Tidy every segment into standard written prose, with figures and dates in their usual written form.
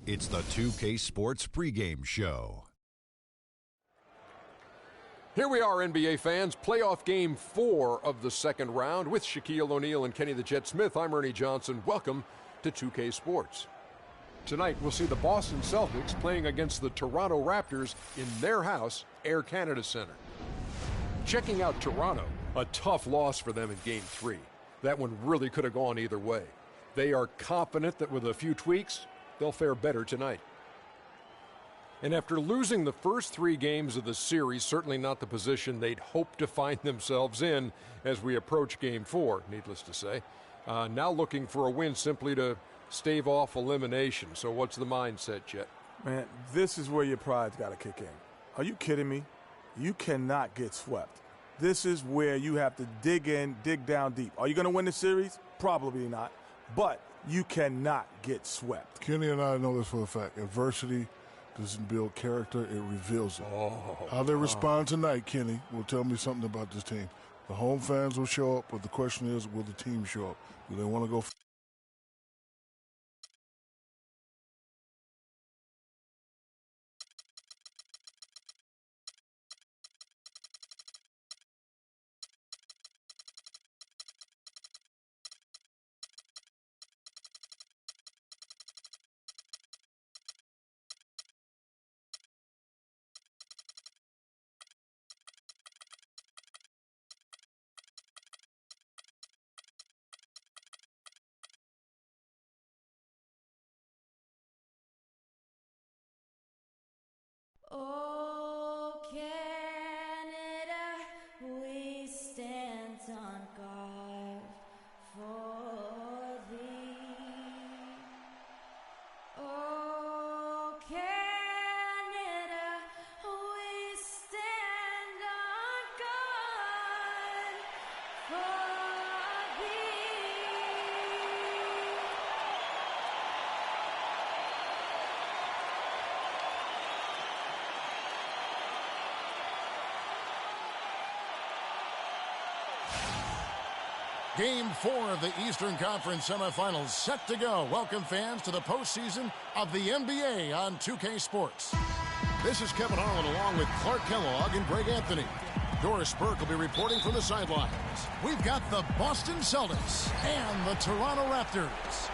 It's the 2K Sports pregame show. Here we are, NBA fans. Playoff game 4 of the second round with Shaquille O'Neal and Kenny the Jet Smith. I'm Ernie Johnson. Welcome to 2K Sports. Tonight, we'll see the Boston Celtics playing against the Toronto Raptors in their house, Air Canada Center. Checking out Toronto, a tough loss for them in Game 3. That one really could have gone either way. They are confident that with a few tweaks, they'll fare better tonight. And after losing the first 3 games of the series, certainly not the position they'd hoped to find themselves in as we approach Game 4, needless to say. Now looking for a win simply to stave off elimination. So what's the mindset, Jet? Man, this is where your pride's got to kick in. Are you kidding me? You cannot get swept. This is where you have to dig in, dig down deep. Are you going to win the series? Probably not. But you cannot get swept. Kenny and I know this for a fact. Adversity doesn't build character, it reveals it. How they respond tonight, Kenny, will tell me something about this team. The home fans will show up, but the question is, will the team show up? Do they want to go? Oh, Canada, we stand on guard for thee. Oh, Canada, we stand on guard for thee. Game 4 of the Eastern Conference semifinals set to go. Welcome, fans, to the postseason of the NBA on 2K Sports. This is Kevin Harlan along with Clark Kellogg and Greg Anthony. Doris Burke will be reporting from the sidelines. We've got the Boston Celtics and the Toronto Raptors.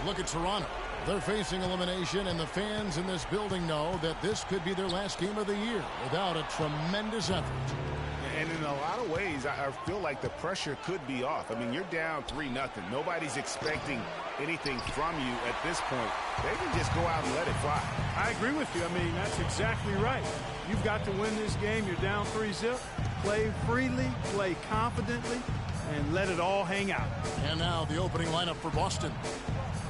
Look at Toronto. They're facing elimination, and the fans in this building know that this could be their last game of the year without a tremendous effort. And in a lot of ways, I feel like the pressure could be off. I mean, you're down 3-0. Nobody's expecting anything from you at this point. They can just go out and let it fly. I agree with you. I mean, that's exactly right. You've got to win this game. You're down 3-0. Play freely, play confidently, and let it all hang out. And now the opening lineup for Boston.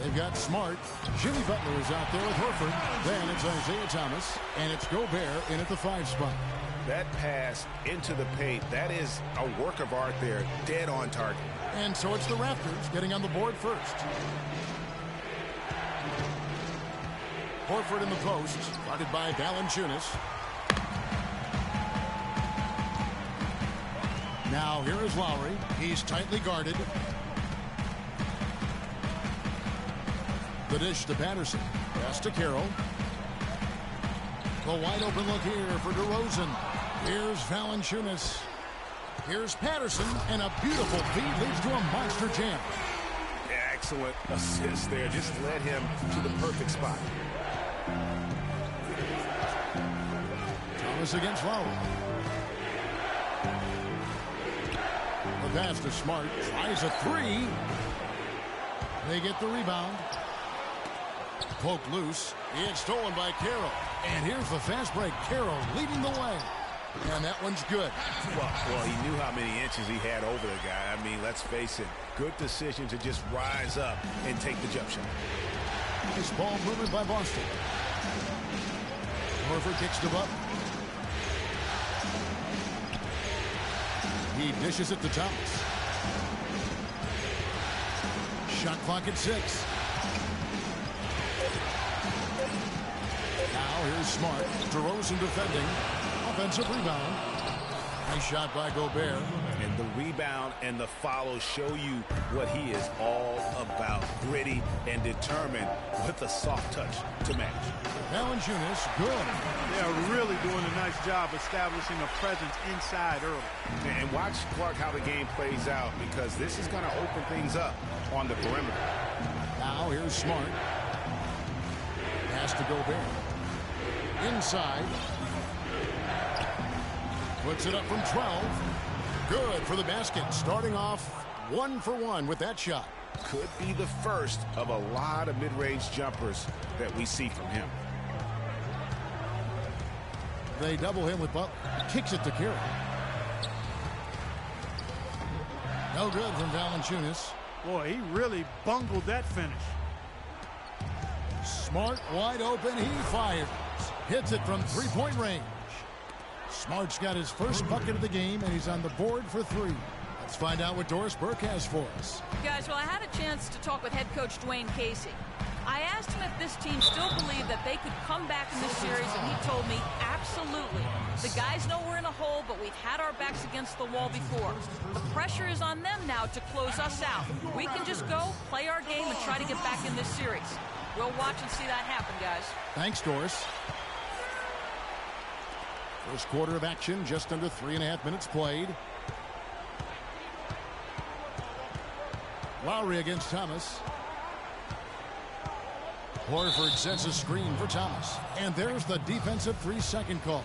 They've got Smart. Jimmy Butler is out there with Horford. Then it's Isaiah Thomas, and it's Gobert in at the 5 spot. That pass into the paint, that is a work of art there, dead on target. And so it's the Raptors getting on the board first. Horford in the post, guarded by Valanciunas. Now here is Lowry. He's tightly guarded. The dish to Patterson. Pass to Carroll. The wide open look here for DeRozan. Here's Valanciunas. Here's Patterson, and a beautiful feed leads to a monster jam. Excellent assist there. Just led him to the perfect spot. Thomas against Lowry. The pass to Smart. Tries a 3. They get the rebound. Poked loose. It's stolen by Carroll. And here's the fast break. Carroll leading the way. And that one's good. Well, he knew how many inches he had over the guy. I mean, let's face it. Good decision to just rise up and take the jump shot. Nice ball movement by Boston. Horford kicks to Butler. He dishes it to Thomas. Shot clock at 6. Now here's Smart. DeRozan defending. Offensive rebound. Nice shot by Gobert. And the rebound and the follow show you what he is all about. Gritty and determined with a soft touch to match. Valanciunas, good. They're really doing a nice job establishing a presence inside early. And watch, Clark, how the game plays out, because this is going to open things up on the perimeter. Now here's Smart. Has to go Gobert. Inside. Puts it up from 12. Good for the basket. Starting off 1 for 1 with that shot. Could be the first of a lot of mid-range jumpers that we see from him. They double him with Butler. Kicks it to Carroll. No good from Valanciunas. Boy, he really bungled that finish. Smart wide open. He fires. Hits it from three-point range. Smart's got his first bucket of the game, and he's on the board for 3. Let's find out what Doris Burke has for us. Guys, well, I had a chance to talk with head coach Dwayne Casey. I asked him if this team still believed that they could come back in this series, and he told me absolutely. The guys know we're in a hole, but we've had our backs against the wall before. The pressure is on them now to close us out. We can just go, play our game, and try to get back in this series. We'll watch and see that happen, guys. Thanks, Doris. First quarter of action, just under 3.5 minutes played. Lowry against Thomas. Horford sets a screen for Thomas. And there's the defensive 3-second call.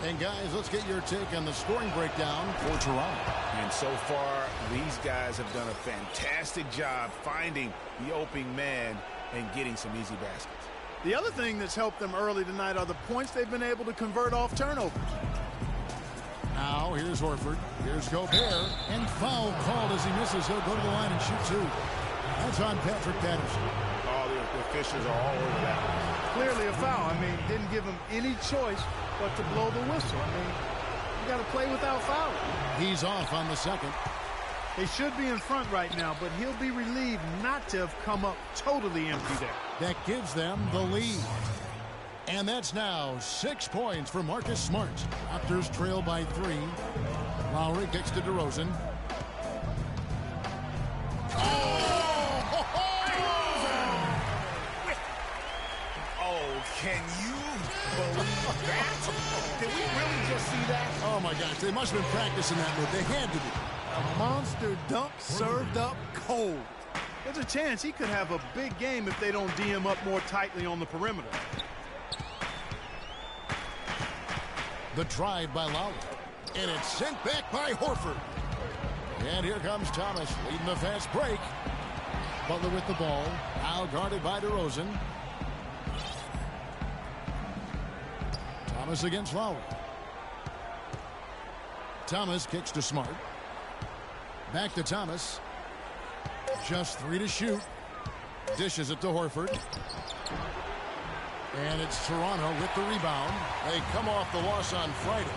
And guys, let's get your take on the scoring breakdown for Toronto. And so far, these guys have done a fantastic job finding the opening man and getting some easy baskets. The other thing that's helped them early tonight are the points they've been able to convert off turnovers. Now, here's Horford. Here's Gobert. And foul called as he misses. He'll go to the line and shoot 2. That's on Patrick Patterson. Oh, the officials are all over that. Clearly a foul. I mean, didn't give him any choice but to blow the whistle. I mean, you got to play without fouling. He's off on the second. They should be in front right now, but he'll be relieved not to have come up totally empty there. That gives them the lead. And that's now 6 points for Marcus Smart. Raptors trail by 3. Lowry kicks to DeRozan. Oh, can you believe that? Did we really just see that? Oh, my gosh. They must have been practicing that move. They had to be. A monster dunk served up cold. There's a chance he could have a big game if they don't D him up more tightly on the perimeter. The drive by Lowry. And it's sent back by Horford. And here comes Thomas leading the fast break. Butler with the ball. Now guarded by DeRozan. Thomas against Lowry. Thomas kicks to Smart. Back to Thomas. Just 3 to shoot. Dishes it to Horford. And it's Toronto with the rebound. They come off the loss on Friday.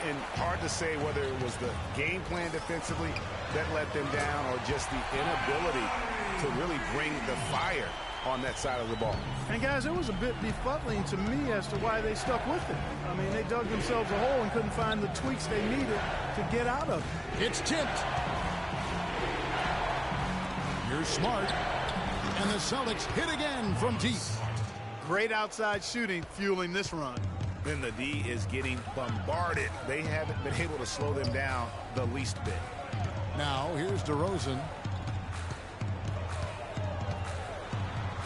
And hard to say whether it was the game plan defensively that let them down or just the inability to really bring the fire on that side of the ball. And guys, it was a bit befuddling to me as to why they stuck with it. I mean, they dug themselves a hole and couldn't find the tweaks they needed to get out of it. It's tipped. Here's Smart. And the Celtics hit again from deep. Great outside shooting fueling this run. Then the D is getting bombarded. They haven't been able to slow them down the least bit. Now here's DeRozan.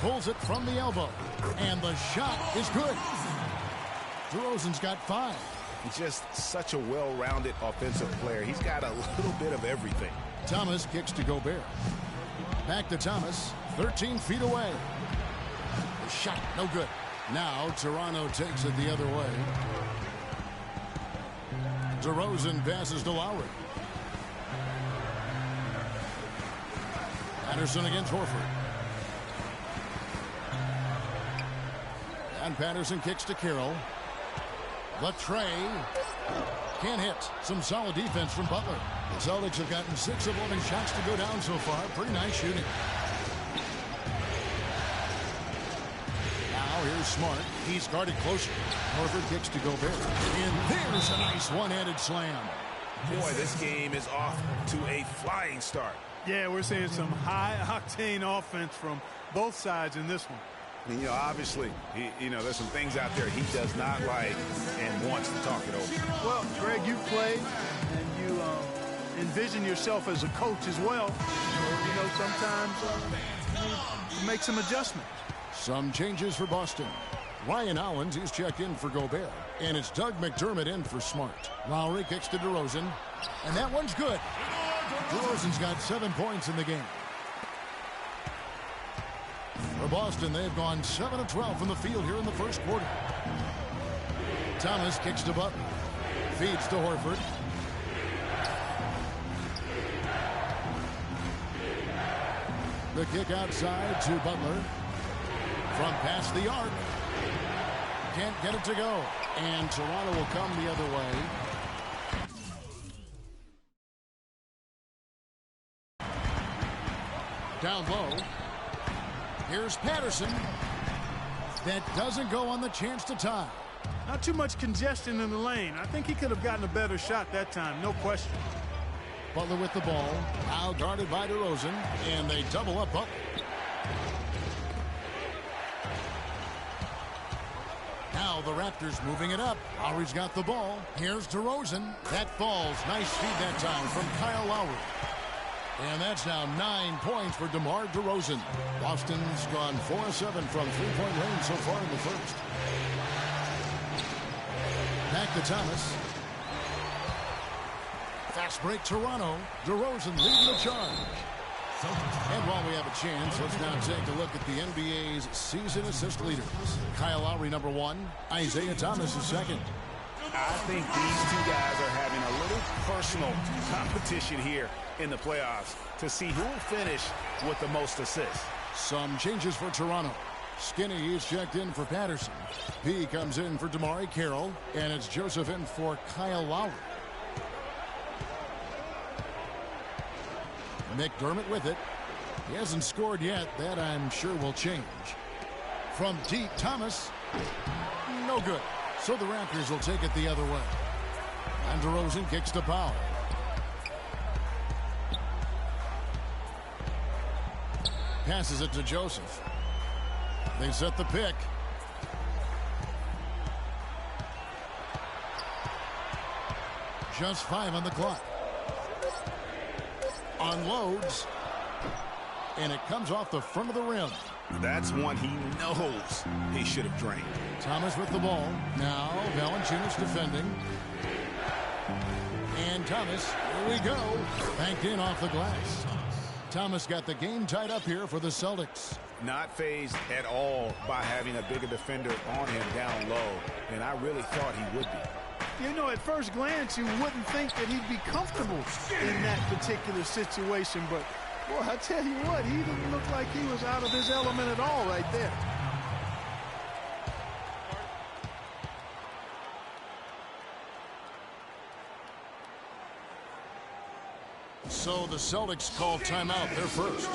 Pulls it from the elbow. And the shot is good. DeRozan's got 5. He's just such a well-rounded offensive player. He's got a little bit of everything. Thomas kicks to Gobert. Back to Thomas. 13 feet away. The shot, no good. Now Toronto takes it the other way. DeRozan passes to Lowry. Patterson against Horford. And Patterson kicks to Carroll. The tray. Can't hit. Some solid defense from Butler. The Celtics have gotten 6 of 11 shots to go down so far. Pretty nice shooting. Now here's Smart. He's guarded closer. Horford kicks to Gobert. And there's a nice one-handed slam. Boy, this game is off to a flying start. Yeah, we're seeing some high-octane offense from both sides in this one. And, obviously, there's some things out there he does not like and wants to talk it over. Well, Greg, you played and you envision yourself as a coach as well. So, sometimes you make some adjustments. Some changes for Boston. Ryan Owens, he's checked in for Gobert. And it's Doug McDermott in for Smart. Lowry kicks to DeRozan. And that one's good. DeRozan's got 7 points in the game. For Boston, they've gone 7 of 12 from the field here in the first quarter. Thomas kicks to Butler. Feeds to Horford. The kick outside to Butler. From past the arc. Can't get it to go. And Toronto will come the other way. Down low. Here's Patterson. That doesn't go on the chance to tie. Not too much congestion in the lane. I think he could have gotten a better shot that time, no question. Butler with the ball. Now guarded by DeRozan. And they double up Butler. Now the Raptors moving it up. Lowry's got the ball. Here's DeRozan. That falls. Nice feed that time from Kyle Lowry. And that's now 9 points for DeMar DeRozan. Boston's gone 4 of 7 from three-point range so far in the first. Back to Thomas. Fast break Toronto. DeRozan leading the charge. And while we have a chance, let's now take a look at the NBA's season assist leaders. Kyle Lowry, number 1. Isaiah Thomas is second. I think these two guys are having a little personal competition here in the playoffs to see who will finish with the most assists. Some changes for Toronto. Skinny is checked in for Patterson. P comes in for DeMar Carroll. And it's Joseph in for Kyle Lowry. McDermott with it. He hasn't scored yet. That, I'm sure, will change. From deep, Thomas. No good. So the Raptors will take it the other way. And DeRozan kicks to Powell. Passes it to Joseph. They set the pick. Just 5 on the clock. Unloads. And it comes off the front of the rim. That's one he knows he should have drained. Thomas with the ball. Now Valanciunas defending. And Thomas, here we go. Banked in off the glass. Thomas got the game tied up here for the Celtics. Not fazed at all by having a bigger defender on him down low. And I really thought he would be. At first glance, you wouldn't think that he'd be comfortable in that particular situation. But, boy, I tell you what, he didn't look like he was out of his element at all right there. So the Celtics call timeout, their first.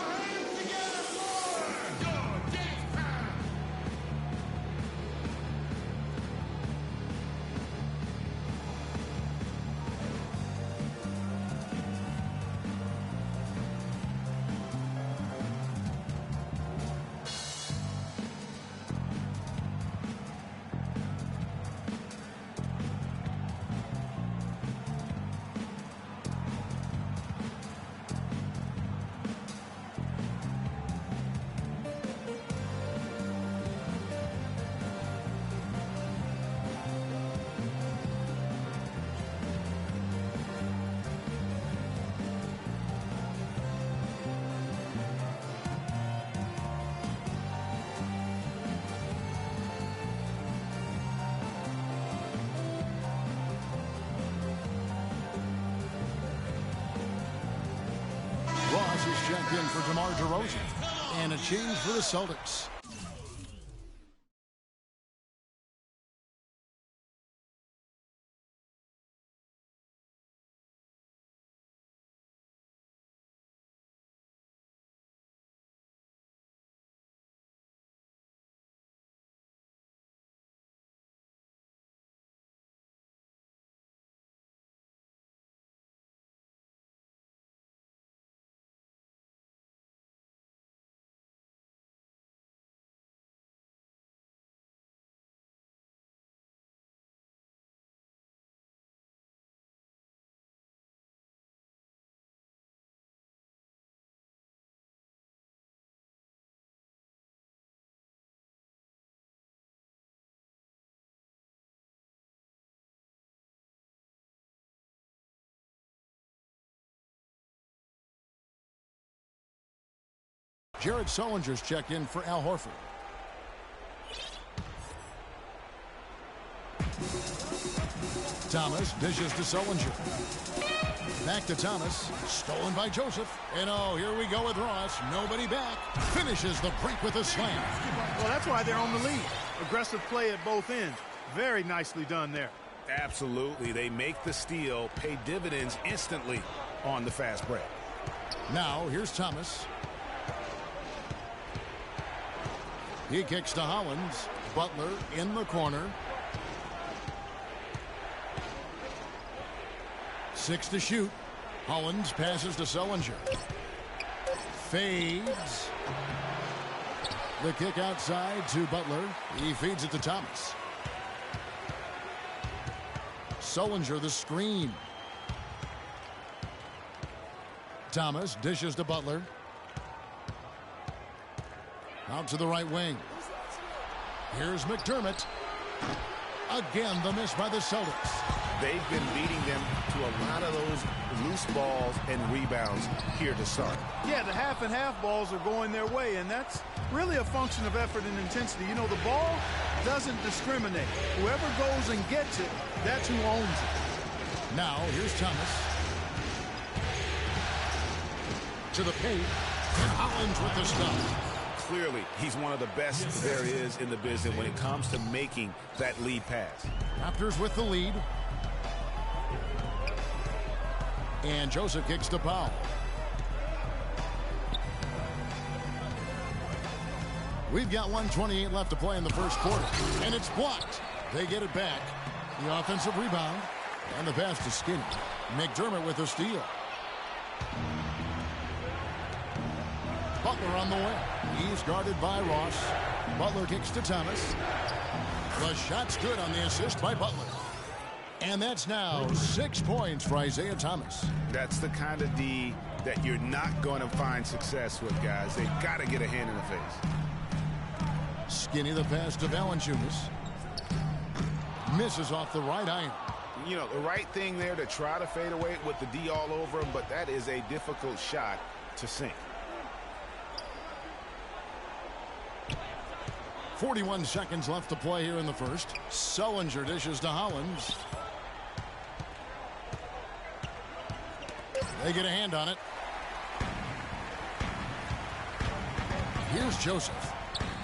Ross is checked in for DeMar DeRozan. And a change for the Celtics. Jared Sullinger's checked in for Al Horford. Thomas dishes to Sullinger. Back to Thomas. Stolen by Joseph. And oh, here we go with Ross. Nobody back. Finishes the break with a slam. Well, that's why they're on the lead. Aggressive play at both ends. Very nicely done there. Absolutely. They make the steal, pay dividends instantly on the fast break. Now, here's Thomas. He kicks to Hollins. Butler in the corner. 6 to shoot. Hollins passes to Sullinger. Fades. The kick outside to Butler. He feeds it to Thomas. Sullinger the screen. Thomas dishes to Butler. Out to the right wing. Here's McDermott. Again, the miss by the Celtics. They've been beating them to a lot of those loose balls and rebounds here to start. Yeah, the half and half balls are going their way, and that's really a function of effort and intensity. You know, the ball doesn't discriminate. Whoever goes and gets it, that's who owns it. Now, here's Thomas. To the paint, and Hollins with the stop. Clearly, he's one of the best there is in the business when it comes to making that lead pass. Raptors with the lead. And Joseph kicks to Powell. We've got 1:28 left to play in the first quarter. And it's blocked. They get it back. The offensive rebound. And the pass to Skinny. McDermott with a steal. Butler on the way. He's guarded by Ross. Butler kicks to Thomas. The shot's good on the assist by Butler. And that's now 6 points for Isaiah Thomas. That's the kind of D that you're not going to find success with, guys. They've got to get a hand in the face. Skinny the pass to Valanciunas. Misses off the right iron. You know, the right thing there to try to fade away with the D all over him, but that is a difficult shot to sink. 41 seconds left to play here in the first. Sullinger dishes to Hollins. They get a hand on it. Here's Joseph.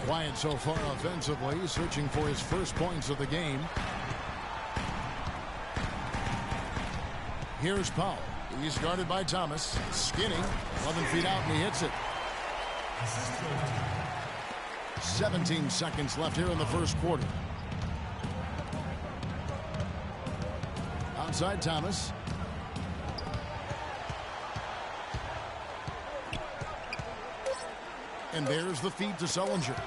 Quiet so far offensively, searching for his first points of the game. Here's Powell. He's guarded by Thomas. Skinny, 11 feet out, and he hits it. 17 seconds left here in the first quarter. Outside Thomas. And there's the feed to Sullinger.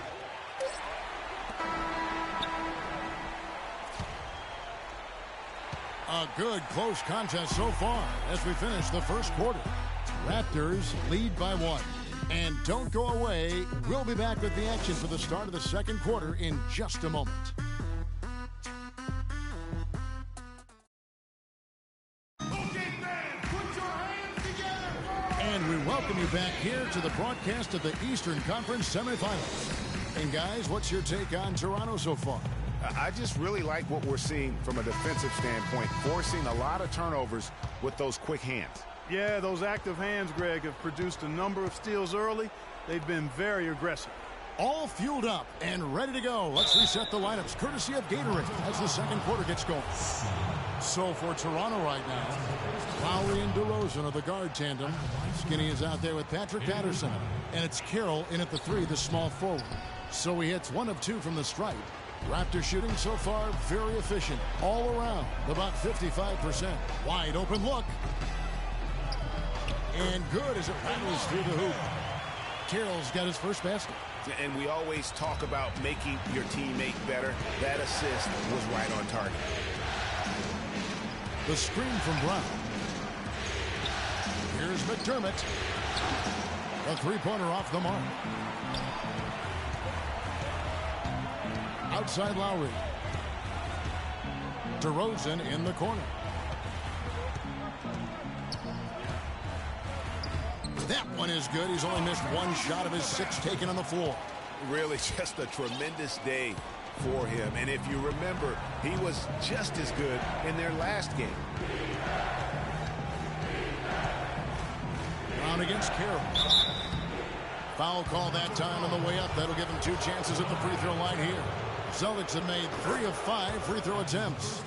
A good close contest so far as we finish the first quarter. Raptors lead by 1. And don't go away. We'll be back with the action for the start of the second quarter in just a moment. And we welcome you back here to the broadcast of the Eastern Conference semifinals. And guys, what's your take on Toronto so far? I just really like what we're seeing from a defensive standpoint, forcing a lot of turnovers with those quick hands. Yeah, those active hands, Greg, have produced a number of steals early. They've been very aggressive. All fueled up and ready to go. Let's reset the lineups courtesy of Gatorade as the second quarter gets going. So for Toronto right now, Lowry and DeRozan are the guard tandem. Skinny is out there with Patrick Patterson. And it's Carroll in at the 3, the small forward. So he hits 1 of 2 from the stripe. Raptor shooting so far very efficient. All around, about 55%. Wide open look. And good as it rattles through the hoop. Carroll's got his first basket. And we always talk about making your teammate better. That assist was right on target. The screen from Brown. Here's McDermott. A three-pointer off the mark. Outside Lowry. DeRozan in the corner. That one is good. He's only missed one shot of his 6 taken on the floor. Really just a tremendous day for him. And if you remember, he was just as good in their last game. Brown against Carroll. Foul call that time on the way up. That'll give him 2 chances at the free throw line here. Celtics have made 3 of 5 free throw attempts.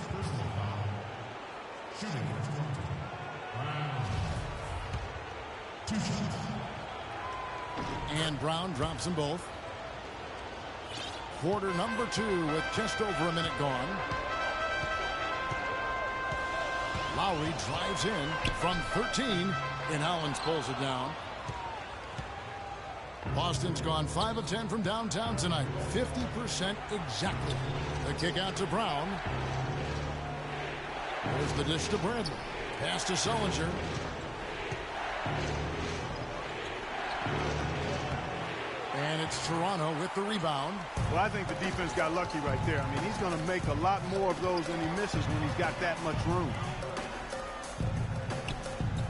And Brown drops them both. Quarter number 2 with just over a minute gone. Lowry drives in from 13, and Hollins pulls it down. Boston's gone 5 of 10 from downtown tonight. 50% exactly. The kick out to Brown. There's the dish to Bradley. Pass to Sullinger. And it's Toronto with the rebound. Well, I think the defense got lucky right there. I mean, he's going to make a lot more of those than he misses when he's got that much room.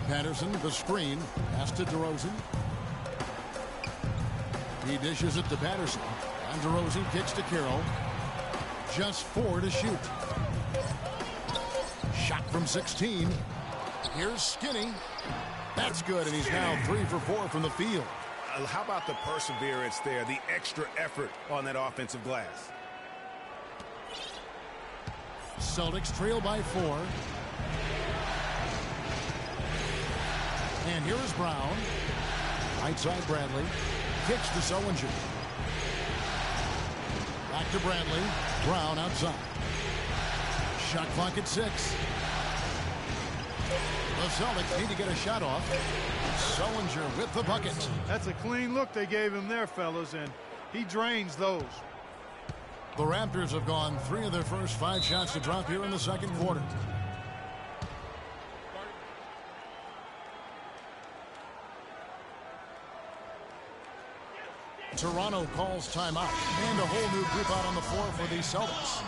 Patterson, the screen. Pass to DeRozan. He dishes it to Patterson. And DeRozan kicks to Carroll. Just 4 to shoot. Shot from 16. Here's Skinny. That's good, and he's now 3 for 4 from the field. How about the perseverance there, the extra effort on that offensive glass? Celtics trail by 4. And here is Brown. Right side Bradley. Kicks to Sullinger. Back to Bradley. Brown outside. Shot clock at 6. The Celtics need to get a shot off. Sullinger with the bucket. That's a clean look they gave him there, fellas, and he drains those. The Raptors have gone 3 of their first 5 shots to drop here in the second quarter. Toronto calls timeout, and a whole new group out on the floor for the Celtics.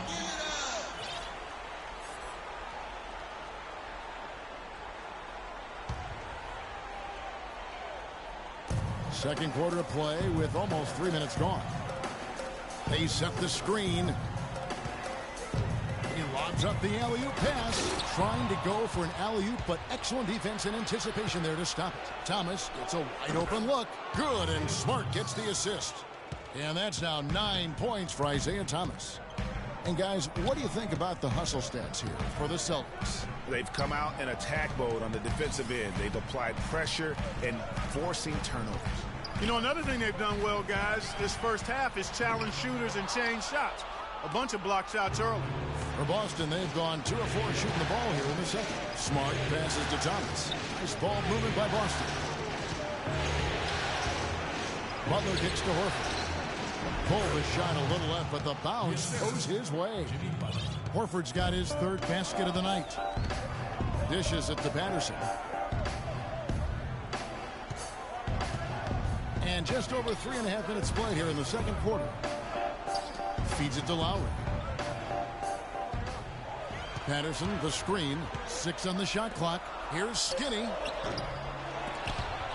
Second quarter of play with almost 3 minutes gone. They set the screen. He lobs up the alley-oop pass, trying to go for an alley-oop, but excellent defense and anticipation there to stop it. Thomas gets a wide open look. Good, and Smart gets the assist. And that's now 9 points for Isaiah Thomas. And guys, what do you think about the hustle stats here for the Celtics? They've come out in attack mode on the defensive end. They've applied pressure and forcing turnovers. You know, another thing they've done well, guys, this first half is challenge shooters and change shots. A bunch of block shots early. For Boston, they've gone 2 of 4 shooting the ball here in the second. Smart passes to Thomas. Nice ball movement by Boston. Butler kicks to Horford. Pull the shot a little left, but the bounce goes his way. Horford's got his 3rd basket of the night. Dishes it to Patterson. And just over 3.5 minutes played here in the second quarter. Feeds it to Lowry. Patterson, the screen. 6 on the shot clock. Here's Skinny.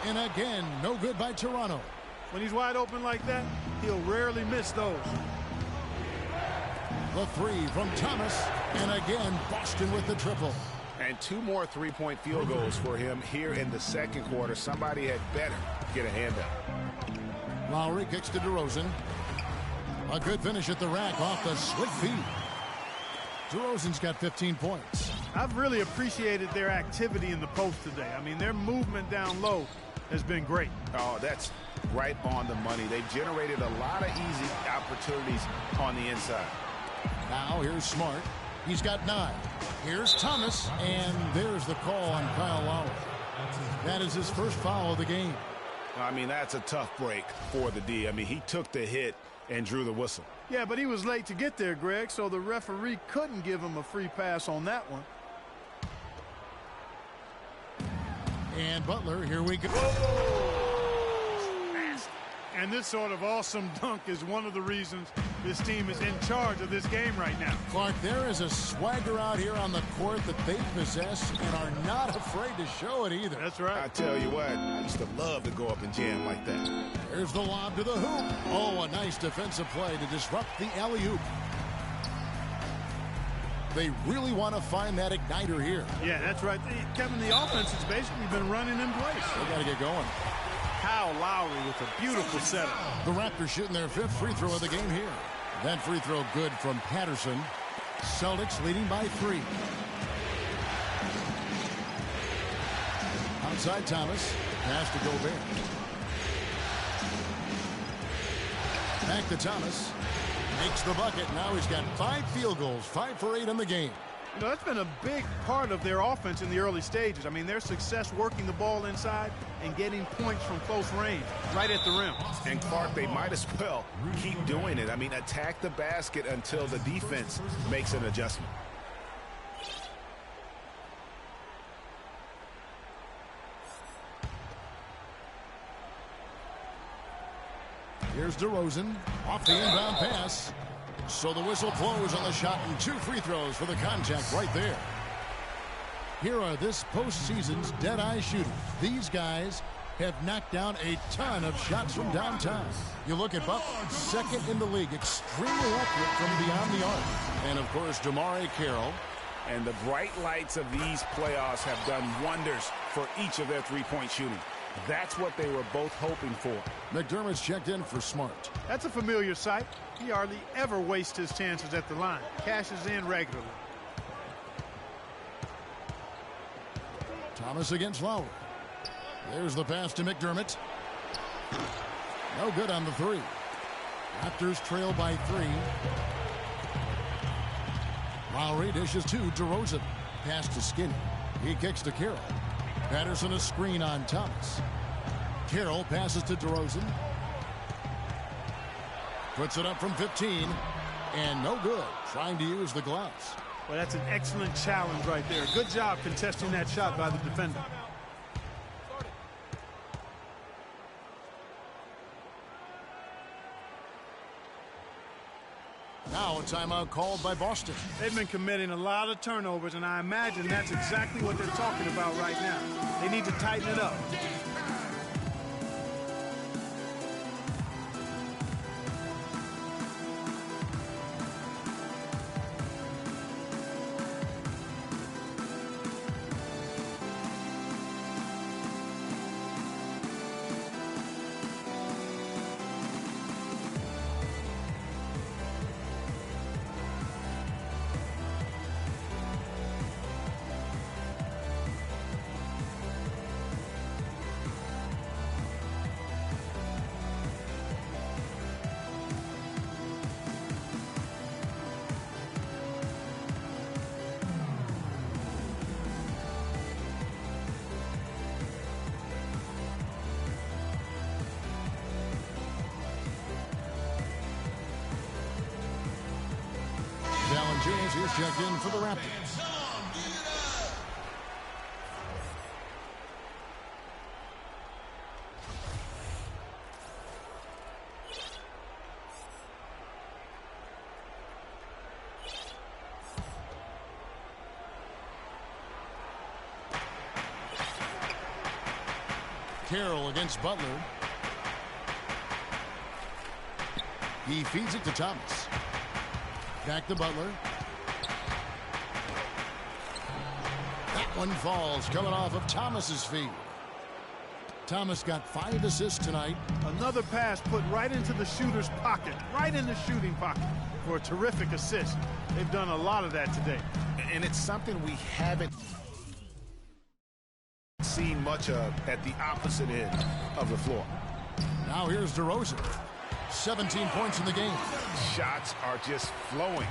And again, no good by Toronto. When he's wide open like that, he'll rarely miss those. The 3 from Thomas. And again, Boston with the triple. And 2 more 3-point field goals for him here in the second quarter. Somebody had better get a hand up. Lowry kicks to DeRozan. A good finish at the rack off the slick feed. DeRozan's got 15 points. I've really appreciated their activity in the post today. I mean, their movement down low has been great. Oh, that's right on the money. They've generated a lot of easy opportunities on the inside. Now here's Smart. He's got 9. Here's Thomas, and there's the call on Kyle Lowry. That is his first foul of the game. I mean, that's a tough break for the D. I mean, he took the hit and drew the whistle. Yeah, but he was late to get there, Greg, so the referee couldn't give him a free pass on that one. And Butler, here we go. And this sort of awesome dunk is one of the reasons this team is in charge of this game right now. Clark, there is a swagger out here on the court that they possess and are not afraid to show it either. That's right. I tell you what, I used to love to go up and jam like that. There's the lob to the hoop. Oh, a nice defensive play to disrupt the alley-oop. They really want to find that igniter here. Yeah, that's right. Kevin, the offense has basically been running in place. They got to get going. Kyle Lowry with a beautiful setup. The Raptors shooting their 5th free throw of the game here. That free throw good from Patterson. Celtics leading by 3. Outside Thomas. Pass to Gobert. Back to Thomas. Makes the bucket. Now he's got 5 field goals. 5 for 8 in the game. You know, that's been a big part of their offense in the early stages. I mean, their success working the ball inside and getting points from close range, right at the rim. And Clark, they might as well keep doing it. I mean, attack the basket until the defense makes an adjustment. Here's DeRozan off the inbound pass. So the whistle blows on the shot and 2 free throws for the contact right there. Here are this postseason's dead-eye shooters. These guys have knocked down a ton of shots from downtown. You look at Butler, 2nd in the league, extremely accurate from beyond the arc. And, of course, DeMar Carroll. And the bright lights of these playoffs have done wonders for each of their three-point shooting. That's what they were both hoping for. McDermott's checked in for Smart. That's a familiar sight. He hardly ever wastes his chances at the line. Cashes in regularly. Thomas against Lowry. There's the pass to McDermott. No good on the 3. Raptors trail by 3. Lowry dishes to DeRozan. Pass to Skinny. He kicks to Carroll. Patterson a screen on Thomas. Carroll passes to DeRozan. Puts it up from 15. And no good. Trying to use the glass. Well, that's an excellent challenge right there. Good job contesting that shot by the defender. Now a timeout called by Boston. They've been committing a lot of turnovers, and I imagine that's exactly what they're talking about right now. They need to tighten it up. James is checked in for the Raptors. Carroll against Butler. He feeds it to Thomas. Back to Butler. That one falls, coming off of Thomas's feet. Thomas got 5 assists tonight. Another pass put right into the shooter's pocket, right in the shooting pocket for a terrific assist. They've done a lot of that today. And it's something we haven't seen much of at the opposite end of the floor. Now here's DeRozan. 17 points in the game. Shots are just flowing.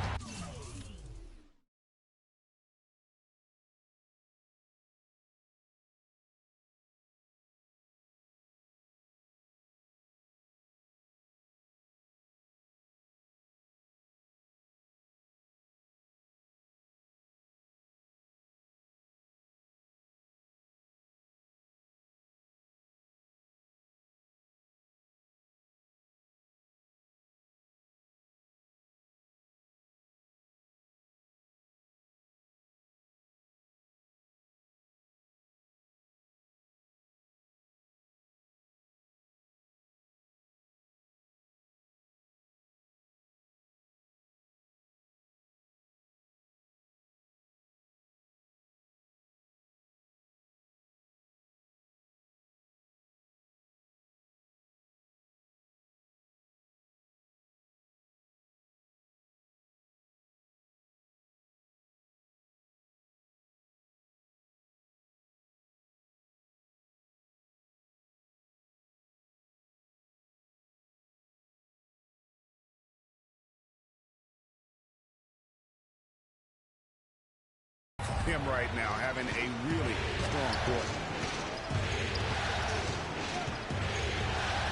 him right now, having a really strong quarter.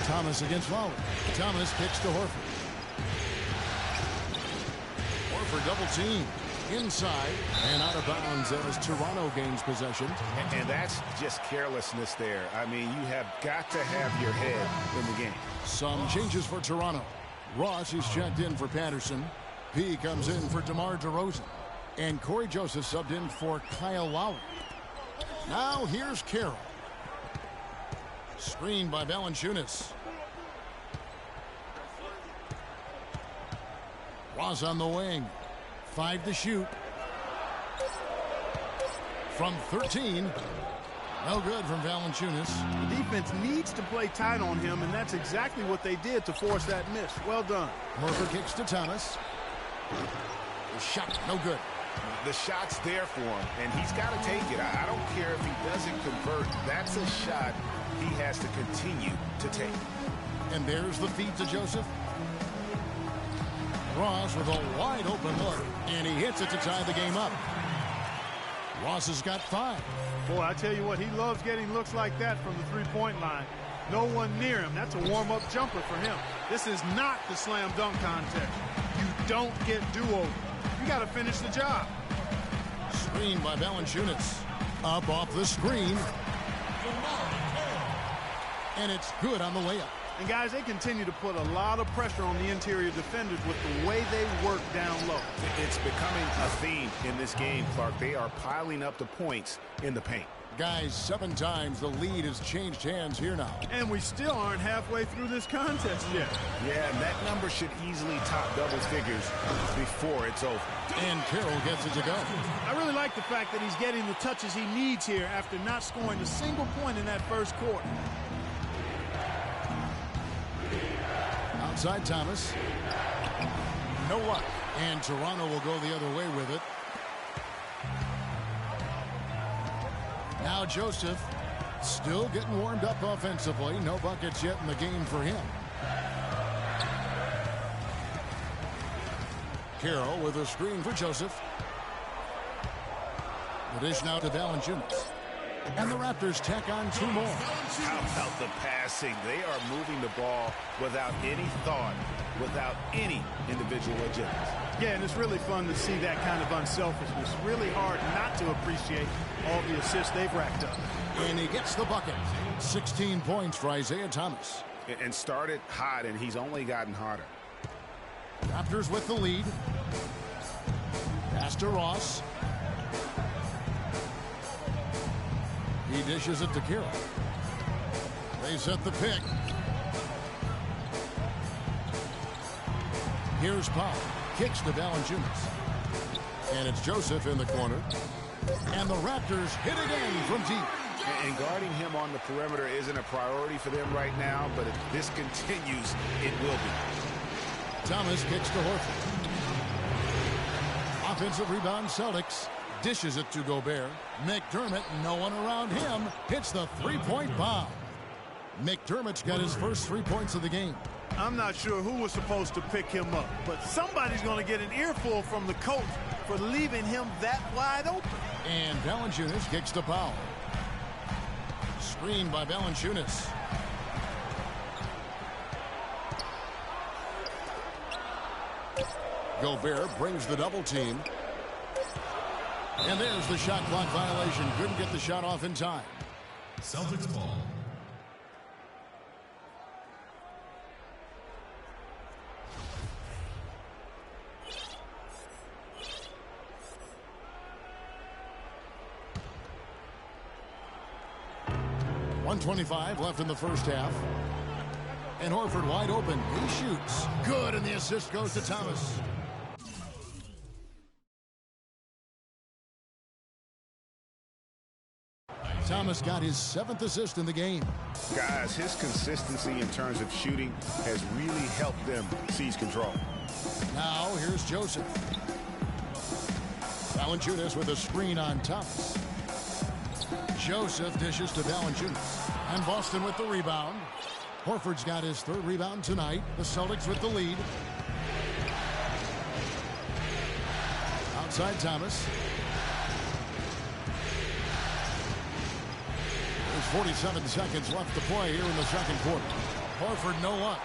Thomas against Lowry. Thomas kicks to Horford. Horford double team. Inside and out of bounds as Toronto gains possession. And that's just carelessness there. I mean, you have got to have your head in the game. Some changes for Toronto. Ross is checked in for Patterson. P comes in for DeMar DeRozan. And Corey Joseph subbed in for Kyle Lowry. Now here's Carroll. Screened by Valanciunas. Ross on the wing. 5 to shoot. From 13. No good from Valanciunas. The defense needs to play tight on him, and that's exactly what they did to force that miss. Well done. Horford kicks to Thomas. The shot, no good. The shot's there for him, and he's got to take it. I don't care if he doesn't convert. That's a shot he has to continue to take. And there's the feed to Joseph. Ross with a wide open look, and he hits it to tie the game up. Ross has got 5. Boy, I tell you what, he loves getting looks like that from the three-point line. No one near him. That's a warm-up jumper for him. This is not the slam dunk contest. You don't get do-over. You got to finish the job. Screen by Valanciunas. Up off the screen. And it's good on the layup. And, guys, they continue to put a lot of pressure on the interior defenders with the way they work down low. It's becoming a theme in this game, Clark. They are piling up the points in the paint. Guys, 7 times the lead has changed hands here now. And we still aren't halfway through this contest yet. Yeah, and that number should easily top double figures before it's over. And Carroll gets it to go. I really like the fact that he's getting the touches he needs here after not scoring a single point in that first quarter. Outside Thomas. No luck. And Toronto will go the other way with it. Now Joseph still getting warmed up offensively. No buckets yet in the game for him. Carroll with a screen for Joseph. The dish now to Valanciunas. And the Raptors tack on 2 more. How about the passing? They are moving the ball without any thought, without any individual agenda. Yeah, and it's really fun to see that kind of unselfishness. Really hard not to appreciate all the assists they've racked up. And he gets the bucket. 16 points for Isaiah Thomas. And started hot, and he's only gotten hotter. Raptors with the lead. Pass to Ross. He dishes it to Carroll. They set the pick. Here's Powell. Kicks to Valanciunas. And it's Joseph in the corner. And the Raptors hit again from deep. And guarding him on the perimeter isn't a priority for them right now, but if this continues, it will be. Thomas kicks to Horford. Offensive rebound Celtics. Dishes it to Gobert. McDermott, no one around him, hits the three-point bomb. McDermott's got his first 3 points of the game. I'm not sure who was supposed to pick him up, but somebody's going to get an earful from the coach for leaving him that wide open. And Valanciunas kicks to Powell. Screened by Valanciunas. Gobert brings the double team. And there's the shot clock violation. Couldn't get the shot off in time. Celtics ball. .125 left in the first half. And Horford wide open. He shoots. Good, and the assist goes to Thomas. Thomas got his 7th assist in the game. Guys, his consistency in terms of shooting has really helped them seize control. Now here's Joseph. Valanciunas with a screen on Thomas. Joseph dishes to Valanciunas. And Boston with the rebound. Horford's got his 3rd rebound tonight. The Celtics with the lead. Outside Thomas. There's 47 seconds left to play here in the second quarter. Horford, no luck.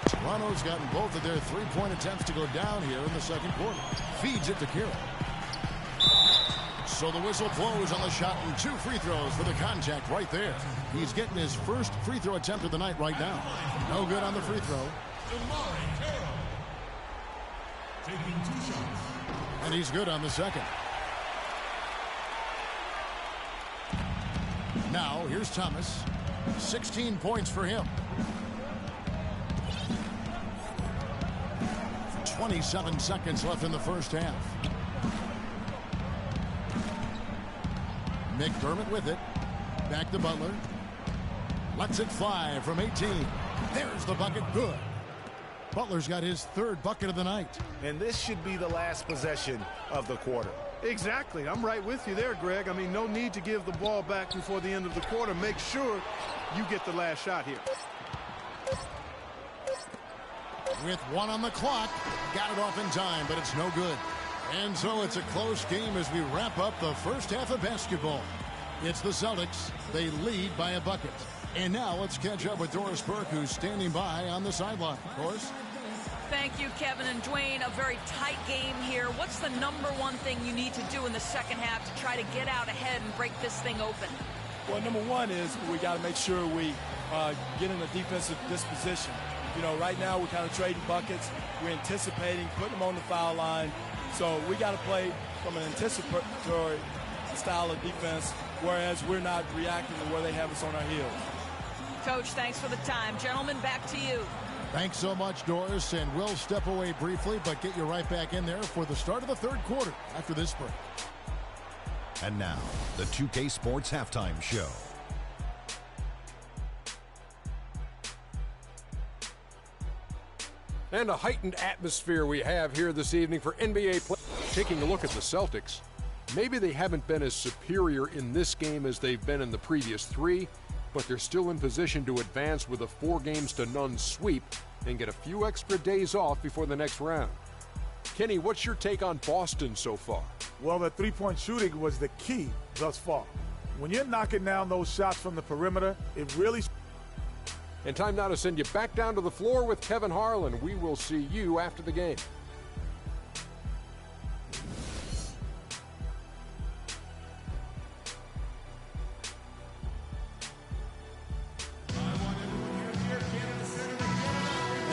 Toronto's gotten both of their three-point attempts to go down here in the second quarter. Feeds it to Kira. So the whistle blows on the shot and 2 free throws for the contact right there. He's getting his first free throw attempt of the night right now. No good on the free throw. Taking 2 shots. And he's good on the second. Now, here's Thomas. 16 points for him. 27 seconds left in the first half. McDermott with it. Back to Butler. Lets it fly from 18. There's the bucket. Good. Butler's got his 3rd bucket of the night. And this should be the last possession of the quarter. Exactly. I'm right with you there, Greg. I mean, no need to give the ball back before the end of the quarter. Make sure you get the last shot here. With 1 on the clock. Got it off in time, but it's no good. And so it's a close game as we wrap up the first half of basketball. It's the Celtics. They lead by a bucket. And now let's catch up with Doris Burke, who's standing by on the sideline. Doris? Thank you, Kevin and Dwayne. A very tight game here. What's the #1 thing you need to do in the second half to try to get out ahead and break this thing open? Well, #1 is we got to make sure we get in a defensive disposition. You know, right now we're kind of trading buckets. We're anticipating, putting them on the foul line. So we got to play from an anticipatory style of defense, whereas we're not reacting to where they have us on our heels. Coach, thanks for the time. Gentlemen, back to you. Thanks so much, Doris, and we'll step away briefly, but get you right back in there for the start of the third quarter after this break. And now, the 2K Sports Halftime Show. And a heightened atmosphere we have here this evening for NBA play. Taking a look at the Celtics, maybe they haven't been as superior in this game as they've been in the previous 3, but they're still in position to advance with a 4-0 sweep and get a few extra days off before the next round. Kenny, what's your take on Boston so far? Well, the three-point shooting was the key thus far. When you're knocking down those shots from the perimeter, it really... And time now to send you back down to the floor with Kevin Harlan. We will see you after the game.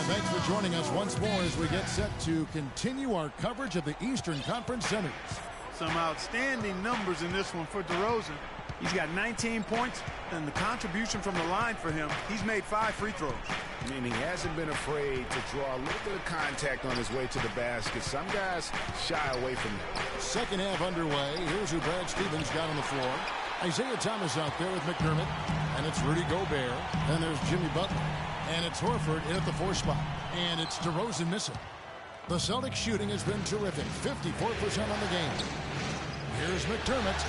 Thanks for joining us once more as we get set to continue our coverage of the Eastern Conference Semis. Some outstanding numbers in this one for DeRozan. He's got 19 points, and the contribution from the line for him, he's made 5 free throws. And he hasn't been afraid to draw a little bit of contact on his way to the basket. Some guys shy away from that. Second half underway. Here's who Brad Stevens got on the floor. Isaiah Thomas out there with McDermott. And it's Rudy Gobert. And there's Jimmy Butler. And it's Horford in at the 4 spot. And it's DeRozan missing. The Celtics shooting has been terrific. 54% on the game. Here's McDermott.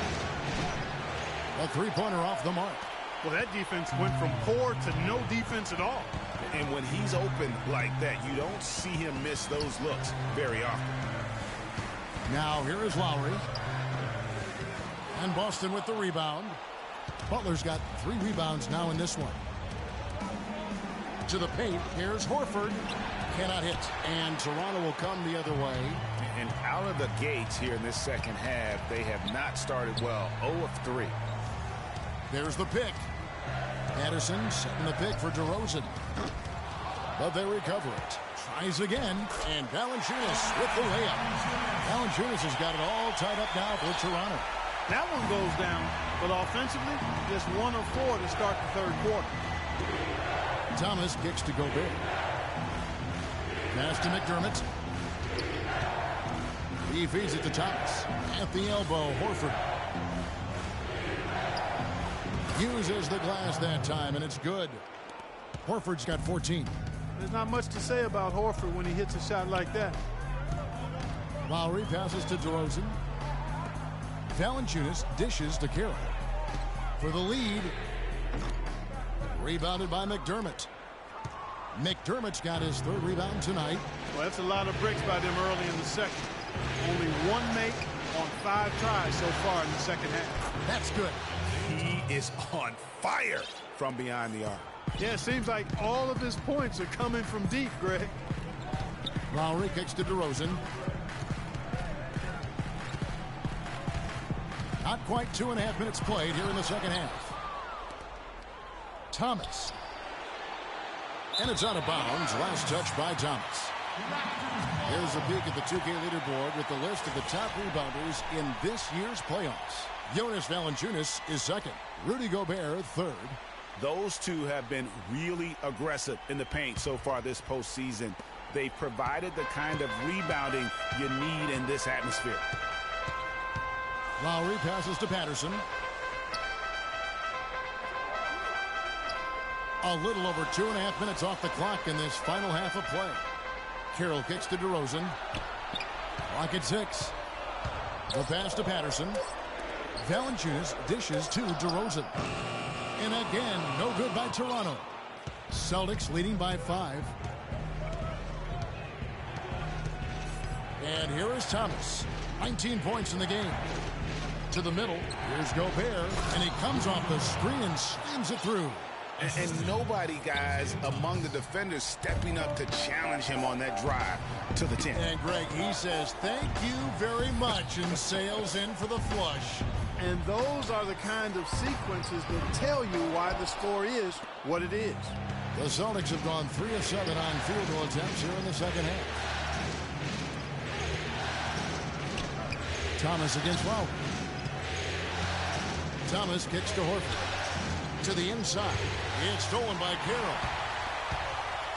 A 3-pointer off the mark. Well, that defense went from poor to no defense at all. And when he's open like that, you don't see him miss those looks very often. Now here is Lowry. And Boston with the rebound. Butler's got 3 rebounds now in this one. To the paint, here's Horford. Cannot hit. And Toronto will come the other way. And out of the gates here in this second half, they have not started well. 0 of 3. There's the pick. Patterson setting the pick for DeRozan. But they recover it. Tries again. And Valanciunas with the layup. Valanciunas has got it all tied up now for Toronto. That one goes down. But offensively, just 1 of 4 to start the third quarter. Thomas kicks to Gobert. Pass to McDermott. He feeds it to Thomas. At the elbow, Horford. Uses the glass that time, and it's good. Horford's got 14. There's not much to say about Horford when he hits a shot like that. Lowry passes to DeRozan. Valanciunas dishes to Kira. For the lead. Rebounded by McDermott. McDermott's got his 3rd rebound tonight. Well, that's a lot of bricks by them early in the second. Only 1 make on 5 tries so far in the second half. That's good. He is on fire from beyond the arc. Yeah, it seems like all of his points are coming from deep, Greg. Lowry kicks to DeRozan. Not quite 2.5 minutes played here in the second half. Thomas. And it's out of bounds. Last touch by Thomas. Here's a peek at the 2K leaderboard with the list of the top rebounders in this year's playoffs. Jonas Valanciunas is second. Rudy Gobert third. Those two have been really aggressive in the paint so far this postseason. They've provided the kind of rebounding you need in this atmosphere. Lowry passes to Patterson. A little over 2.5 minutes off the clock in this final half of play. Carroll kicks to DeRozan. Clock at 6. The pass to Patterson. Valanciunas dishes to DeRozan. And again, no good by Toronto. Celtics leading by 5. And here is Thomas. 19 points in the game. To the middle. Here's Gobert. And he comes off the screen and slams it through. And nobody, guys, among the defenders stepping up to challenge him on that drive to the 10. And Greg, he says, thank you very much, and sails in for the flush. And those are the kind of sequences that tell you why the score is what it is. The Celtics have gone 3 of 7 on field goal attempts here in the second half. Thomas against Lowry. Thomas kicks to Horford. To the inside. It's stolen by Carroll.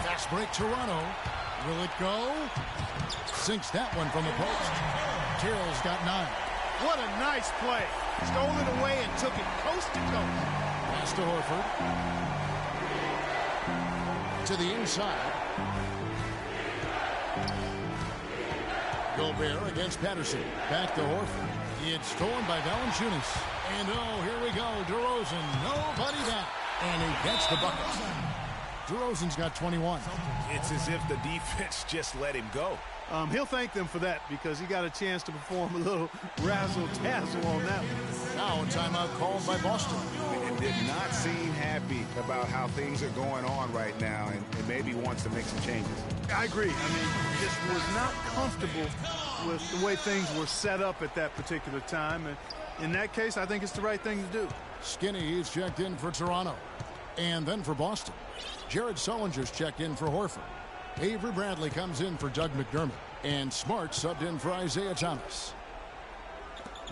Fast break Toronto. Will it go? Sinks that one from the post. Carroll's got 9. What a nice play. Stole it away and took it coast to coast. Pass to Horford. To the inside. Gobert against Patterson. Back to Horford. It's stolen by Valanciunas. And oh, here we go. DeRozan, nobody back. And he gets the bucket. DeRozan's got 21. It's as if the defense just let him go. He'll thank them for that because he got a chance to perform a little razzle-dazzle on that one. Now a timeout called by Boston. It did not seem happy about how things are going on right now and maybe wants to make some changes. I agree. I mean, just was not comfortable with the way things were set up at that particular time. And in that case, I think it's the right thing to do. Skinny is checked in for Toronto. And then for Boston, Jared Sullinger's checked in for Horford. Avery Bradley comes in for Doug McDermott. And Smart subbed in for Isaiah Thomas.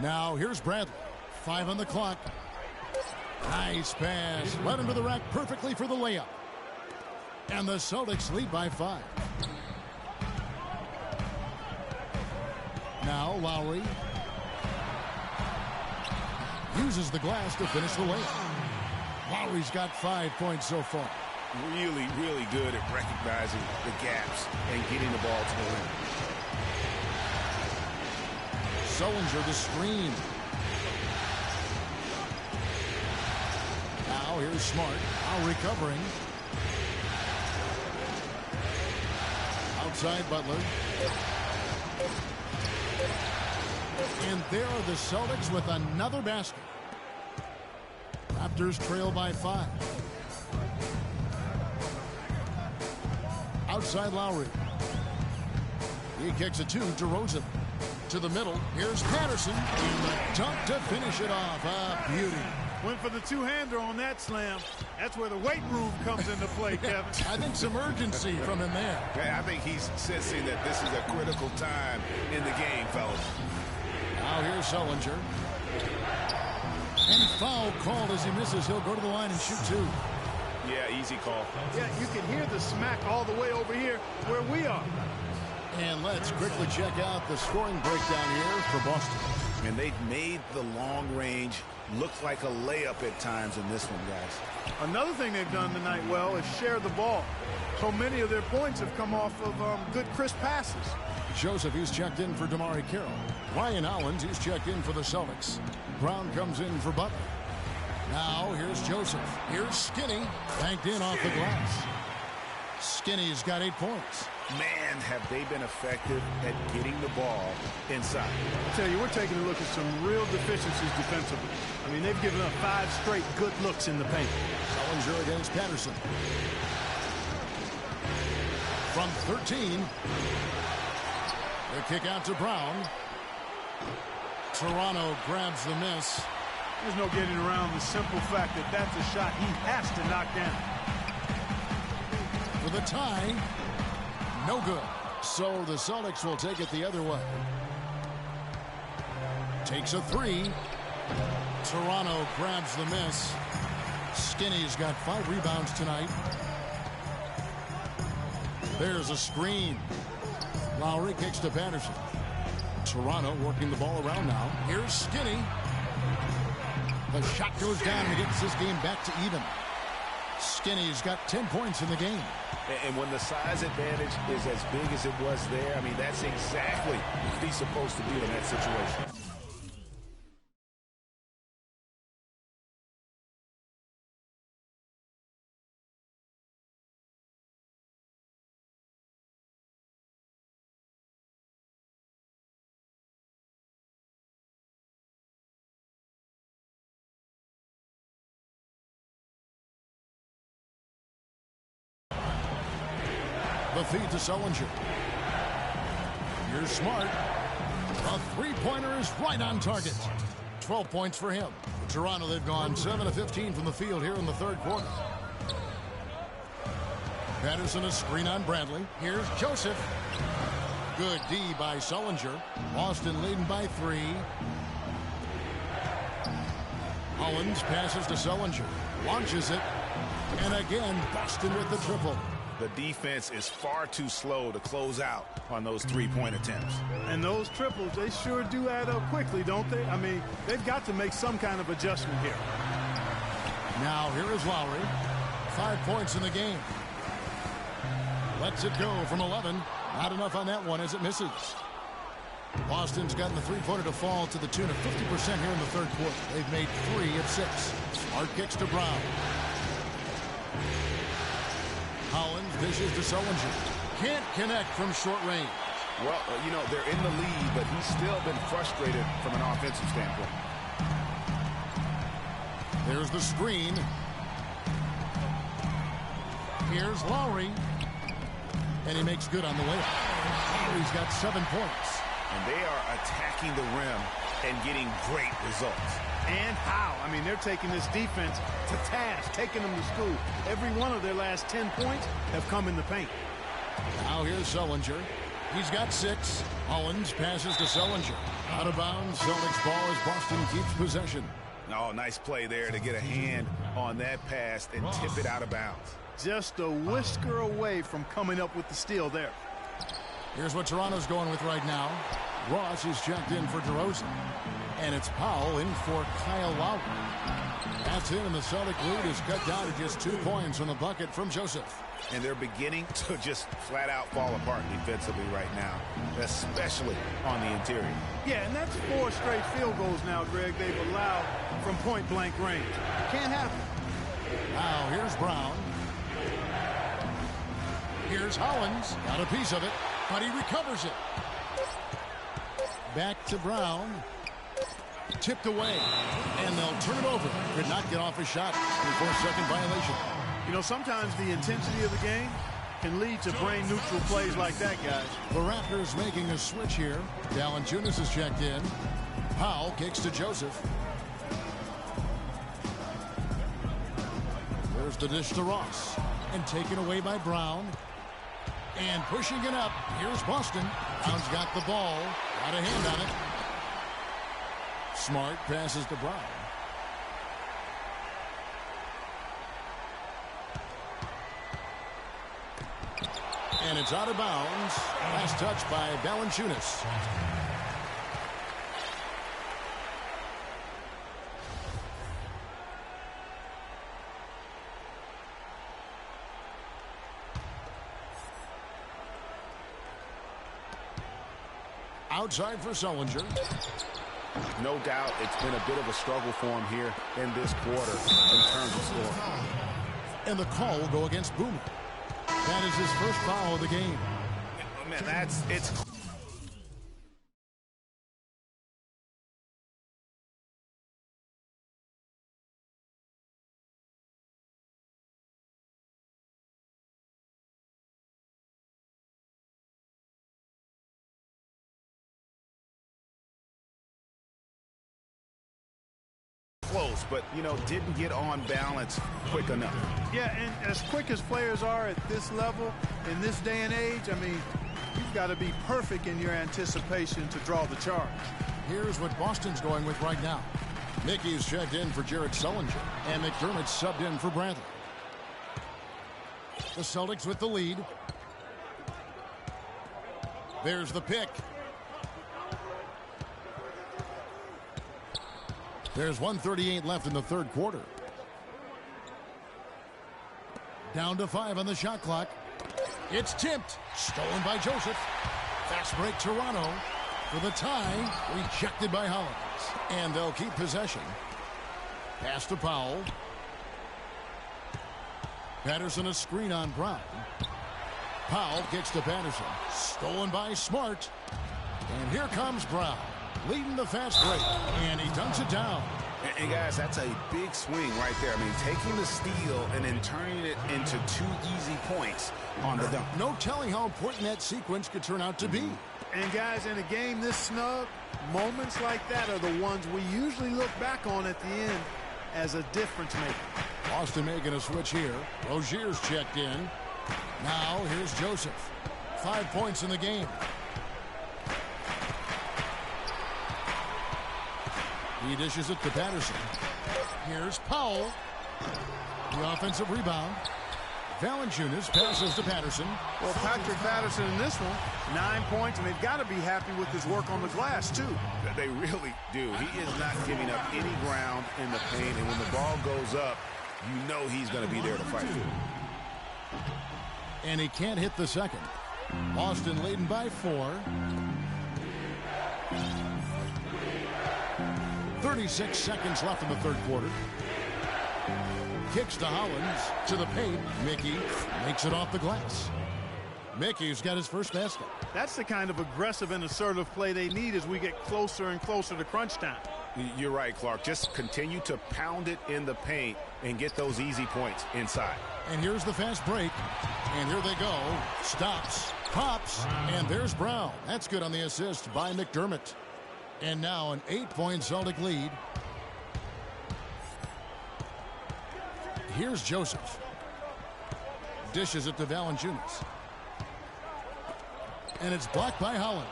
Now here's Bradley. 5 on the clock. Nice pass. Led him to the rack perfectly for the layup. And the Celtics lead by 5. Now Lowry uses the glass to finish the layup. Lowry's got 5 points so far. Really, really good at recognizing the gaps and getting the ball to the rim. Sullinger the screen. Now here's Smart. Now recovering. Outside Butler. And there are the Celtics with another basket. Raptors trail by 5. Outside Lowry. He kicks it to DeRozan. To the middle. Here's Patterson. And the dunk to finish it off. A beauty. Went for the two-hander on that slam. That's where the weight room comes into play, Kevin. I think some urgency from him there. I think he's sensing that this is a critical time in the game, fellas. Now here's Sullinger. And foul called as he misses. He'll go to the line and shoot 2. Yeah, easy call. Yeah, you can hear the smack all the way over here where we are. And let's quickly check out the scoring breakdown here for Boston. And they've made the long range look like a layup at times in this one, guys. Another thing they've done tonight well is share the ball. So many of their points have come off of good, crisp passes. Joseph, he's checked in for Damari Carroll. Ryan Allens, he's checked in for the Celtics. Brown comes in for Butler. Now here's Joseph. Here's Skinny. Banked in off the glass. Skinny's got 8 points. Man, have they been effective at getting the ball inside. I tell you, we're taking a look at some real deficiencies defensively. I mean, they've given up 5 straight good looks in the paint. Sullinger against Patterson. From 13. The kick out to Brown. Toronto grabs the miss. There's no getting around the simple fact that that's a shot he has to knock down. For the tie. No good. So the Celtics will take it the other way. Takes a 3. Toronto grabs the miss. Skinny's got 5 rebounds tonight. There's a screen. Lowry kicks to Patterson. Toronto working the ball around now. Here's Skinny. The shot goes down and gets this game back to even. Skinny's got 10 points in the game. And when the size advantage is as big as it was there, I mean, that's exactly what he's supposed to do in that situation. The feed to Sullinger. Here's Smart. A three-pointer is right on target. 12 points for him. Toronto, they've gone 7 of 15 from the field here in the third quarter. Patterson, a screen on Bradley. Here's Joseph. Good D by Sullinger. Boston leading by 3. Hollins passes to Sullinger. Launches it. And again, Boston with the triple. The defense is far too slow to close out on those three-point attempts. And those triples, they sure do add up quickly, don't they? I mean, they've got to make some kind of adjustment here. Now here is Lowry. 5 points in the game. Lets it go from 11. Not enough on that one as it misses. Boston's gotten the three-pointer to fall to the tune of 50% here in the third quarter. They've made 3 of 6. Smart kicks to Brown. Hollins dishes to Sullinger. Can't connect from short range. Well, you know, they're in the lead, but he's still been frustrated from an offensive standpoint. There's the screen. Here's Lowry. And he makes good on the way. Lowry's got 7 points. And they are attacking the rim and getting great results. And how? I mean, they're taking this defense to task, taking them to school. Every one of their last 10 points have come in the paint. Now here's Sullinger. He's got 6. Hollins passes to Sullinger. Out of bounds. Celtics ball as Boston keeps possession. Oh, nice play there to get a hand on that pass and tip it out of bounds. Just a whisker away from coming up with the steal there. Here's what Toronto's going with right now. Ross is checked in for DeRozan. And it's Powell in for Kyle Lowry. That's it, and the Celtic lead is cut down to just 2 points on the bucket from Joseph. And they're beginning to just flat out fall apart defensively right now, especially on the interior. Yeah, and that's 4 straight field goals now, Greg, they've allowed from point-blank range. Can't happen. Now here's Brown. Here's Hollins. Got a piece of it, but he recovers it. Back to Brown. Tipped away, and they'll turn it over. Could not get off a shot before second violation. You know, sometimes the intensity of the game can lead to brain-neutral plays like that, guys. The Raptors making a switch here. Valanciunas is checked in. Powell kicks to Joseph. There's the dish to Ross. And taken away by Brown. And pushing it up. Here's Boston. Brown's got the ball. Got a hand on it. Smart passes to Brown. And it's out of bounds. Last touch by Valanciunas. Outside for Sullinger. No doubt it's been a bit of a struggle for him here in this quarter in terms of scoring. And the call will go against Boomer. That is his first foul of the game. Oh, man, it's close, but, didn't get on balance quick enough. Yeah, and as quick as players are at this level, in this day and age, I mean, you've got to be perfect in your anticipation to draw the charge. Here's what Boston's going with right now. Mickey's checked in for Jared Sullinger, and McDermott subbed in for Bradley. The Celtics with the lead. There's the pick. There's 1:38 left in the third quarter. Down to 5 on the shot clock. It's tipped. Stolen by Joseph. Fast break Toronto for the tie. Rejected by Hollins. And they'll keep possession. Pass to Powell. Patterson a screen on Brown. Powell kicks to Patterson. Stolen by Smart. And here comes Brown. Leading the fast break, and he dunks it down. And guys, that's a big swing right there. I mean, taking the steal and then turning it into 2 easy points on the dunk. No telling how important that sequence could turn out to be. And guys, in a game this snug, moments like that are the ones we usually look back on at the end as a difference maker. Boston making a switch here. Rozier's checked in. Now here's Joseph. 5 points in the game. He dishes it to Patterson. Here's Powell. The offensive rebound. Valanciunas passes to Patterson. Well, Patrick Patterson in this one, 9 points, and they've got to be happy with his work on the glass, too. They really do. He is not giving up any ground in the paint, and when the ball goes up, you know he's going to be there to fight. And he can't hit the second. Boston leading by 4. 36 seconds left in the third quarter. Kicks to Hollins to the paint. Mickey makes it off the glass. Mickey's got his first basket. That's the kind of aggressive and assertive play they need as we get closer and closer to crunch time. You're right, Clark. Just continue to pound it in the paint and get those easy points inside. And here's the fast break. And here they go. Stops, pops, and there's Brown. That's good on the assist by McDermott. And now an 8-point Celtic lead. Here's Joseph. Dishes it to Valanciunas. And it's blocked by Hollins.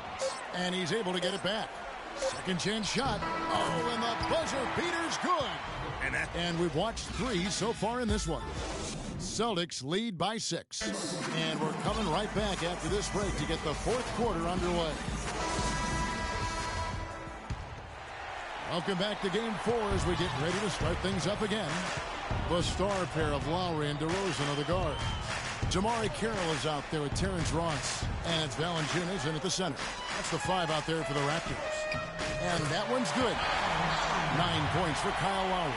And he's able to get it back. Second chance shot. Oh, and the buzzer beater's good. And we've watched 3 so far in this one. Celtics lead by 6. And we're coming right back after this break to get the fourth quarter underway. Welcome back to Game 4 as we get ready to start things up again. The star pair of Lowry and DeRozan are the guards. Jamari Carroll is out there with Terrence Ross. And it's Valanciunas in at the center. That's the 5 out there for the Raptors. And that one's good. 9 points for Kyle Lowry.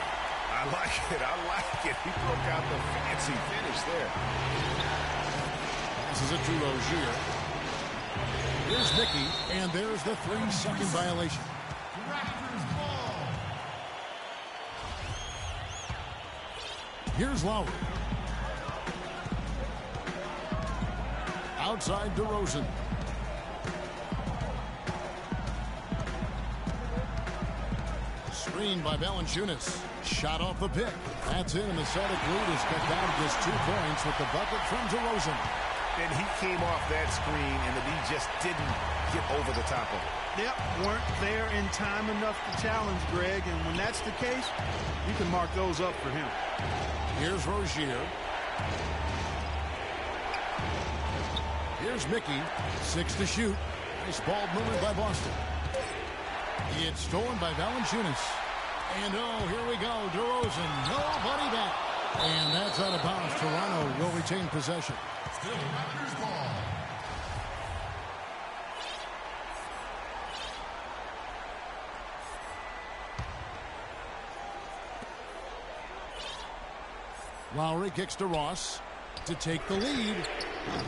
I like it. I like it. He broke out the fancy finish there. Passes it to Rozier. Here's Mickey. And there's the 3-second violation. Here's Lowry. Outside DeRozan. Screened by Valanciunas. Shot off the pick. That's in, and the Celtic lead is cut down to just 2 points with the bucket from DeRozan. And he came off that screen, and the D just didn't get over the top of it. Yep, weren't there in time enough to challenge Greg, and when that's the case, you can mark those up for him. Here's Rozier. Here's Mickey. 6 to shoot. Nice ball movement by Boston. It's stolen by Valanciunas. And oh, here we go. DeRozan. Nobody back. And that's out of bounds. Toronto will retain possession. Still Raptors ball. Lowry kicks to Ross. to take the lead.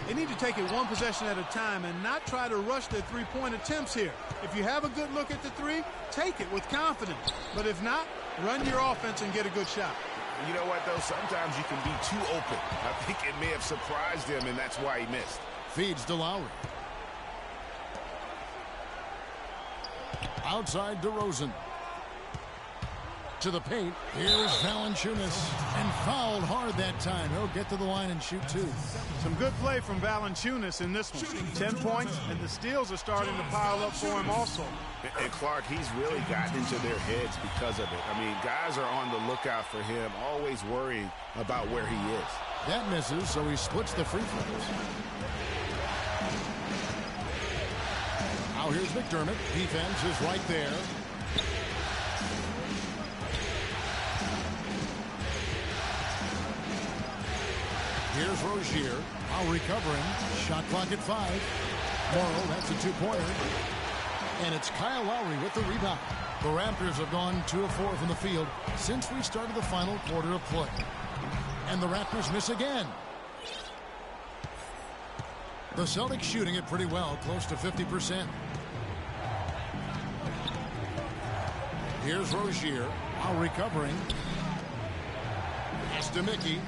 They need to take it one possession at a time and not try to rush their three-point attempts here. If you have a good look at the three, take it with confidence. But if not, run your offense and get a good shot. You know what, though? Sometimes you can be too open. I think it may have surprised him, and that's why he missed. Feeds to Lowry. Outside DeRozan. To the paint. Here's Valanciunas. And fouled hard that time. He'll get to the line and shoot two. Some good play from Valanciunas in this one. 10 points, and the steals are starting to pile up for him also. And Clark, he's really gotten into their heads because of it. I mean, guys are on the lookout for him, always worrying about where he is. That misses, so he splits the free throws. Now here's McDermott. Defense is right there. Here's Rozier. Now recovering. Shot clock at 5. Morrow, that's a two-pointer. And it's Kyle Lowry with the rebound. The Raptors have gone 2 of 4 from the field since we started the final quarter of play. And the Raptors miss again. The Celtics shooting it pretty well, close to 50%. Here's Rozier. Now recovering. Pass to Mickey.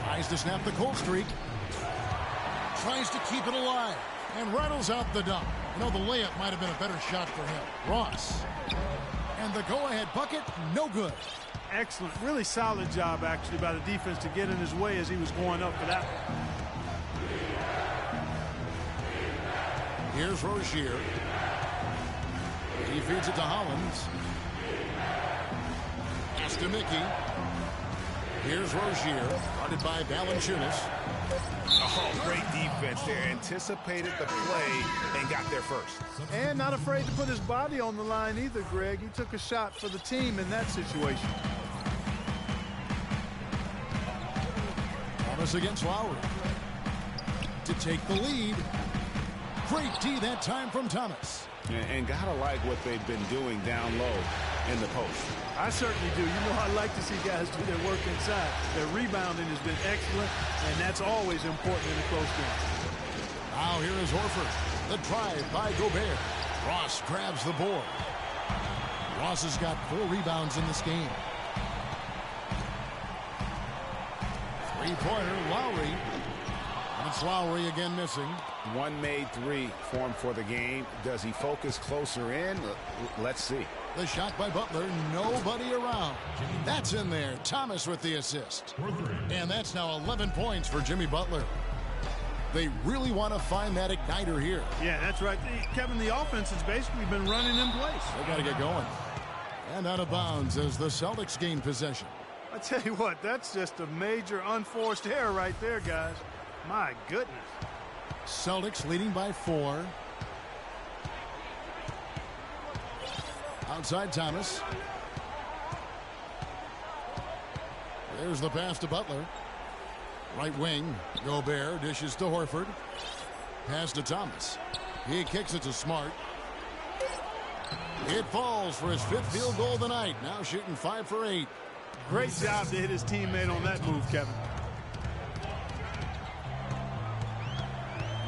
Tries to snap the cold streak. Tries to keep it alive. And rattles out the dunk. You know, the layup might have been a better shot for him. Ross. And the go-ahead bucket, no good. Excellent. Really solid job, actually, by the defense to get in his way as he was going up for that one. Here's Rozier. He feeds it to Hollins. Pass to Mickey. Here's Rozier, guarded by Valanciunas. Oh, great defense there. Anticipated the play and got there first. And not afraid to put his body on the line either, Greg. He took a shot for the team in that situation. Thomas against Lowry. To take the lead. Great D that time from Thomas. And gotta like what they've been doing down low in the post. I certainly do. You know, I like to see guys do their work inside. Their rebounding has been excellent, and that's always important in a close game. Now here is Horford. The drive by Gobert. Ross grabs the board. Ross has got 4 rebounds in this game. Three-pointer, Lowry. And it's Lowry again missing. One made 3 formed for the game. Does he focus closer in? Let's see. The shot by Butler, nobody around. That's in there. Thomas with the assist. And that's now 11 points for Jimmy Butler. They really want to find that igniter here. Yeah, that's right. Kevin, the offense has basically been running in place. They got to get going. And out of bounds as the Celtics gain possession. I tell you what, that's just a major unforced error right there, guys. My goodness. Celtics leading by 4. Outside Thomas. There's the pass to Butler. Right wing. Gobert dishes to Horford. Pass to Thomas. He kicks it to Smart. It falls for his 5th field goal of the night. Now shooting 5 for 8. Great job to hit his teammate on that move, Kevin.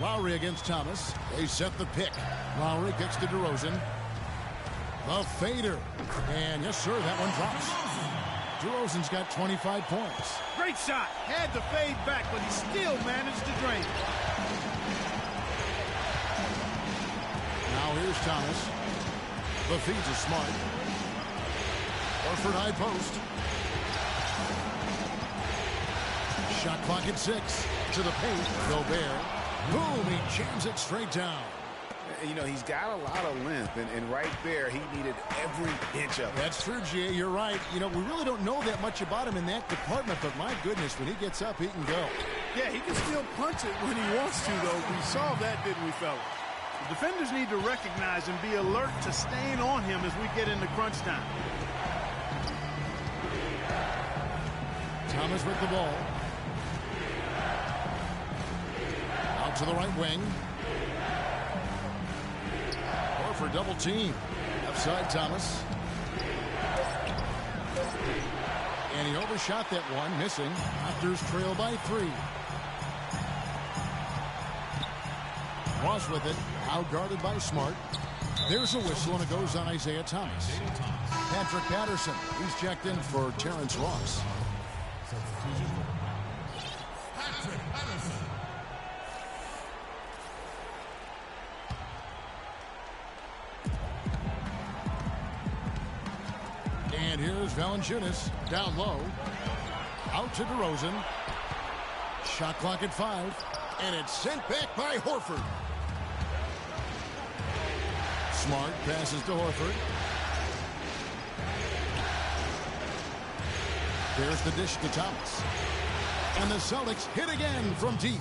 Lowry against Thomas. They set the pick. Lowry kicks to DeRozan. The fader. And yes, sir, that one drops. DeRozan's got 25 points. Great shot. Had to fade back, but he still managed to drain it. Now here's Thomas. The feed to Smart. Horford high post. Shot clock at 6. To the paint. Gobert. Boom, he jams it straight down. You know, he's got a lot of length, and right there, he needed every inch of it. That's true, G.A. You're right. You know, we really don't know that much about him in that department, but my goodness, when he gets up, he can go. Yeah, he can still punch it when he wants to, though. We saw that, didn't we, fellas? The defenders need to recognize and be alert to staying on him as we get into crunch time. Thomas with the ball. Out to the right wing. For double team. Left side Thomas. And he overshot that one, missing. Raptors trail by 3. Ross with it, out guarded by Smart. There's a whistle, and it goes on Isaiah Thomas. Patrick Patterson, he's checked in for Terrence Ross. Patrick Patterson. And here's Valanciunas, down low. Out to DeRozan. Shot clock at 5. And it's sent back by Horford. Smart passes to Horford. There's the dish to Thomas. And the Celtics hit again from deep.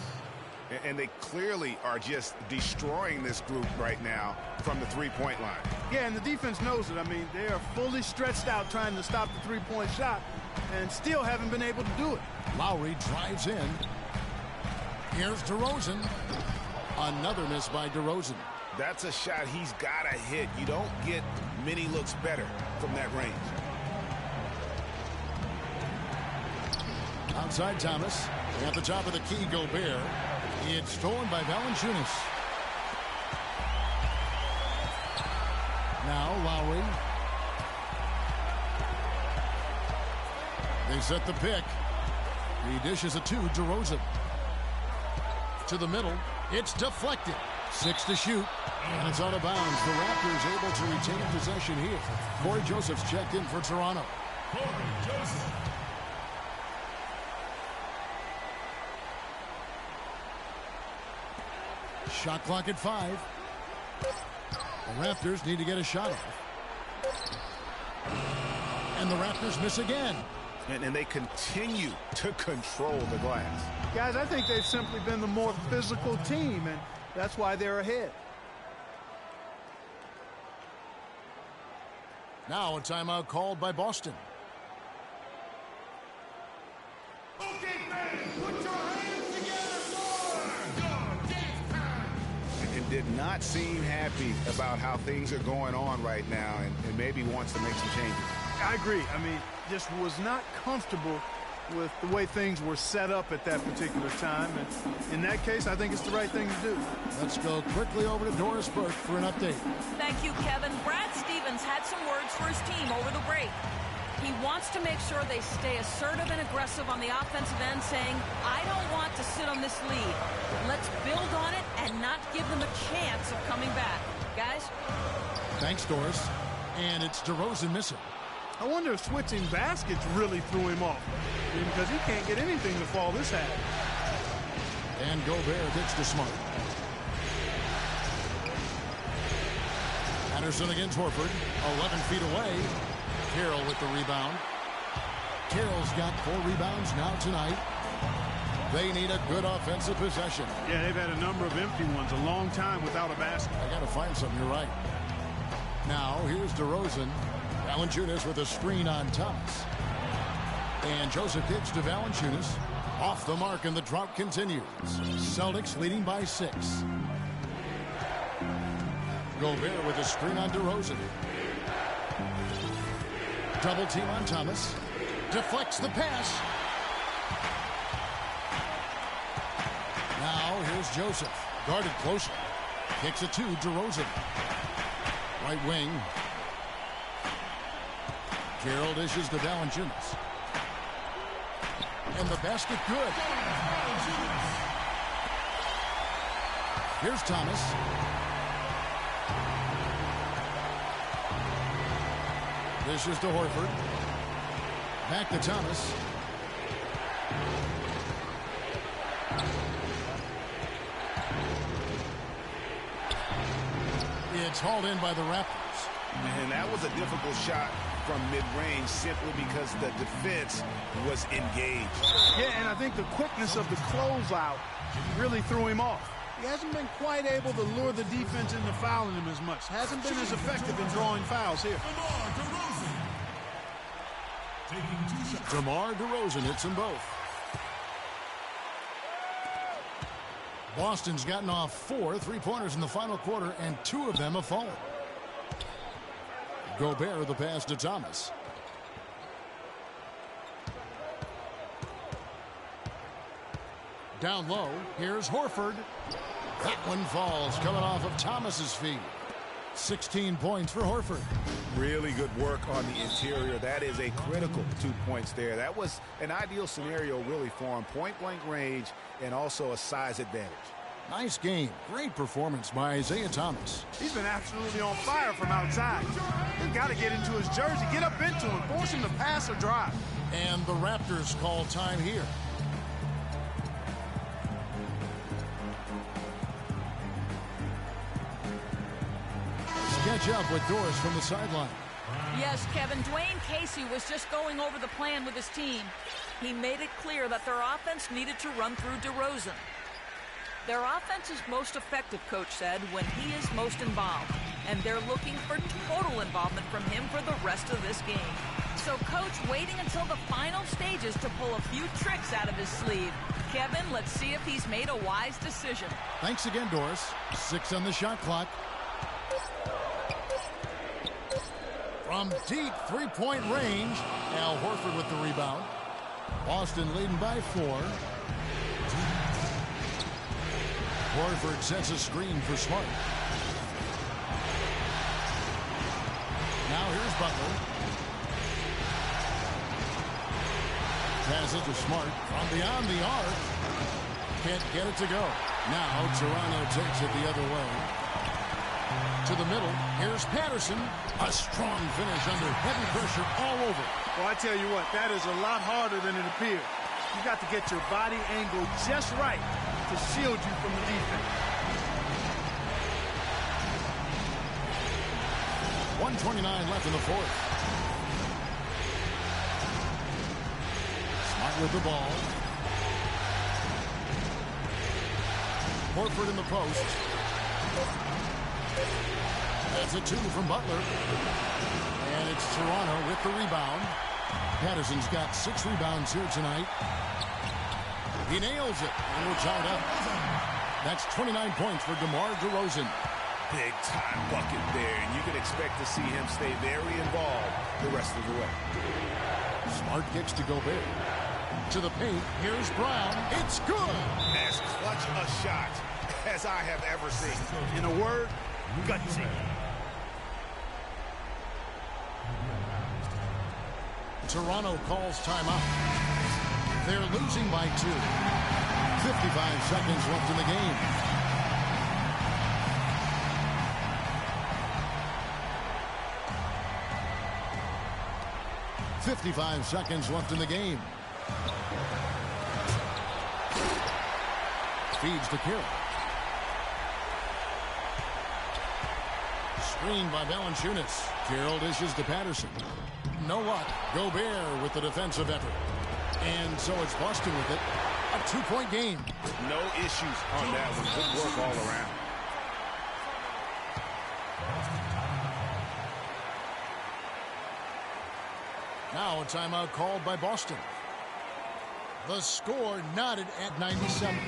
And they clearly are just destroying this group right now from the three-point line. Yeah, and the defense knows it. I mean, they are fully stretched out trying to stop the three-point shot and still haven't been able to do it. Lowry drives in. Here's DeRozan. Another miss by DeRozan. That's a shot he's got to hit. You don't get many looks better from that range. Outside Thomas. At the top of the key, Gobert. It's stolen by Valanciunas. Now Lowry. They set the pick. He dishes it to DeRozan. To the middle. It's deflected. 6 to shoot. And it's out of bounds. The Raptors able to retain possession here. Corey Joseph's checked in for Toronto. Corey Joseph. Shot clock at 5. The Raptors need to get a shot off. And the Raptors miss again. And they continue to control the glass. Guys, I think they've simply been the more physical team, and that's why they're ahead. Now a timeout called by Boston. Okay, fans, put your hands together for your dance time. And did not seem happy about how things are going on right now and maybe wants to make some changes. I agree. I mean, just was not comfortable with the way things were set up at that particular time. And in that case, I think it's the right thing to do. Let's go quickly over to Doris Burke for an update. Thank you, Kevin. Brad Stevens had some words for his team over the break. He wants to make sure they stay assertive and aggressive on the offensive end, saying, I don't want to sit on this lead. Let's build on it and not give them a chance of coming back. Guys? Thanks, Doris. And it's DeRozan missing. I wonder if switching baskets really threw him off. I mean, because he can't get anything to fall this half. And Gobert gets to Smart. Patterson against Horford. 11 feet away. Carroll with the rebound. Carroll's got 4 rebounds now tonight. They need a good offensive possession. Yeah, they've had a number of empty ones, a long time without a basket. I got to find something, you're right. Now, here's DeRozan. Valanciunas with a screen on Thomas. And Joseph gets to Valanciunas. Off the mark, and the drought continues. Celtics leading by 6. Gobert with a screen on DeRozan. Double team on Thomas. Deflects the pass. Now here's Joseph. Guarded closely. Kicks it to DeRozan. Right wing. Carroll dishes to Valanciunas. And the basket good. Here's Thomas. Dishes to Horford. Back to Thomas. It's hauled in by the Raptors. And that was a difficult shot from mid-range simply because the defense was engaged. Yeah, and I think the quickness of the closeout really threw him off. He hasn't been quite able to lure the defense into fouling him as much. Hasn't been as effective in drawing fouls here. DeMar DeRozan hits them both. Boston's gotten off 4 3-pointers in the final quarter, and 2 of them have fallen. Gobert the pass to Thomas. Down low, here's Horford. That one falls, coming off of Thomas's feet. 16 points for Horford. Really good work on the interior. That is a critical 2 points there. That was an ideal scenario really for him. Point-blank range and also a size advantage. Nice game. Great performance by Isaiah Thomas. He's been absolutely on fire from outside. He's got to get into his jersey, get up into him, force him to pass or drive. And the Raptors call time here. Catch up with Doris from the sideline. Yes, Kevin, Dwayne Casey was just going over the plan with his team. He made it clear that their offense needed to run through DeRozan. Their offense is most effective, Coach said, when he is most involved. And they're looking for total involvement from him for the rest of this game. So Coach waiting until the final stages to pull a few tricks out of his sleeve. Kevin, let's see if he's made a wise decision. Thanks again, Doris. 6 on the shot clock. From deep three-point range, Al Horford with the rebound. Boston leading by 4. Horford sets a screen for Smart. Now here's Butler. Passes to Smart from beyond the arc. Can't get it to go. Now Toronto takes it the other way. To the middle, here's Patterson. A strong finish under heavy pressure all over. Well, I tell you what, that is a lot harder than it appears. You got to get your body angle just right to shield you from the defense. 1:29 left in the fourth. Smart with the ball. Horford in the post. That's a 2 from Butler. And it's Toronto with the rebound. Patterson's got 6 rebounds here tonight. He nails it, and we're tied up. That's 29 points for DeMar DeRozan. Big-time bucket there, and you can expect to see him stay very involved the rest of the way. Smart kicks to Gobert. To the paint, here's Brown. It's good! As clutch a shot as I have ever seen. In a word, gutsy. Toronto calls timeout. They're losing by 2. 55 seconds left in the game. .55 seconds left in the game. Feeds to Carroll. Screened by Valanciunas. Carroll dishes to Patterson. No luck. Gobert with the defensive effort. And so it's Boston with it. A 2-point game. No issues on that one. Good work all around. Now a timeout called by Boston. The score knotted at 97.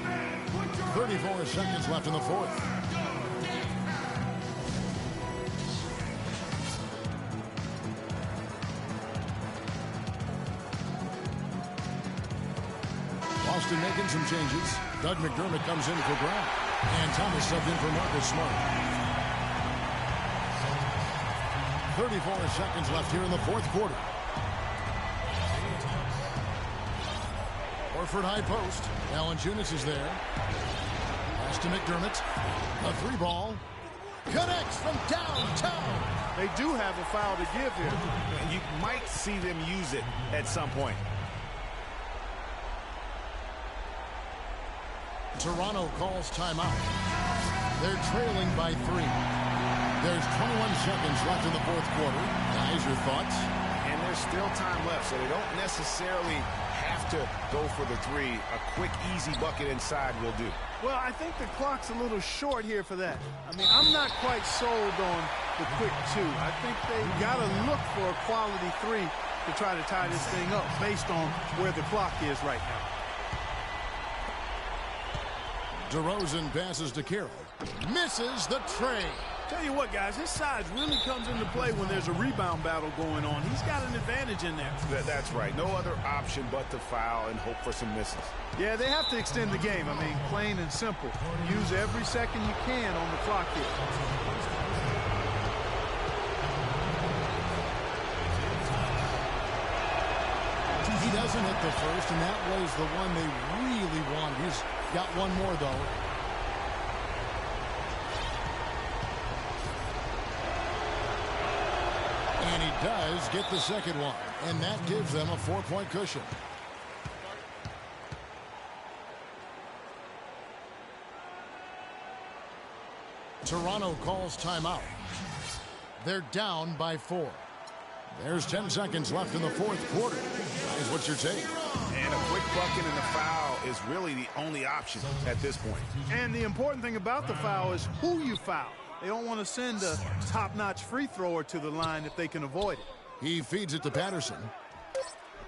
34 seconds left in the fourth. Boston making some changes. Doug McDermott comes in for Brown. And Thomas subbed in for Marcus Smart. 34 seconds left here in the fourth quarter. Horford high post. Valanciunas is there. Pass to McDermott. A 3-ball. Connects from downtown. They do have a foul to give here. You might see them use it at some point. Toronto calls timeout. They're trailing by 3. There's 21 seconds left in the fourth quarter. Guys, your thoughts? And there's still time left, so they don't necessarily have to go for the 3. A quick, easy bucket inside will do. Well, I think the clock's a little short here for that. I mean, I'm not quite sold on the quick 2. I think they got to look for a quality 3 to try to tie this thing up based on where the clock is right now. DeRozan passes to Carroll. Misses the tray. Tell you what, guys, his size really comes into play when there's a rebound battle going on. He's got an advantage in there. That's right. No other option but to foul and hope for some misses. Yeah, they have to extend the game. I mean, plain and simple. Use every second you can on the clock here. He doesn't hit the first, and that was the one they really wanted. He's got one more, though. And he does get the second one, and that gives them a 4-point cushion. Toronto calls timeout. They're down by 4. There's 10 seconds left in the fourth quarter. Is what you're saying. And a quick bucket and a foul is really the only option at this point. And the important thing about the foul is who you foul. They don't want to send a top-notch free thrower to the line if they can avoid it. He feeds it to Patterson.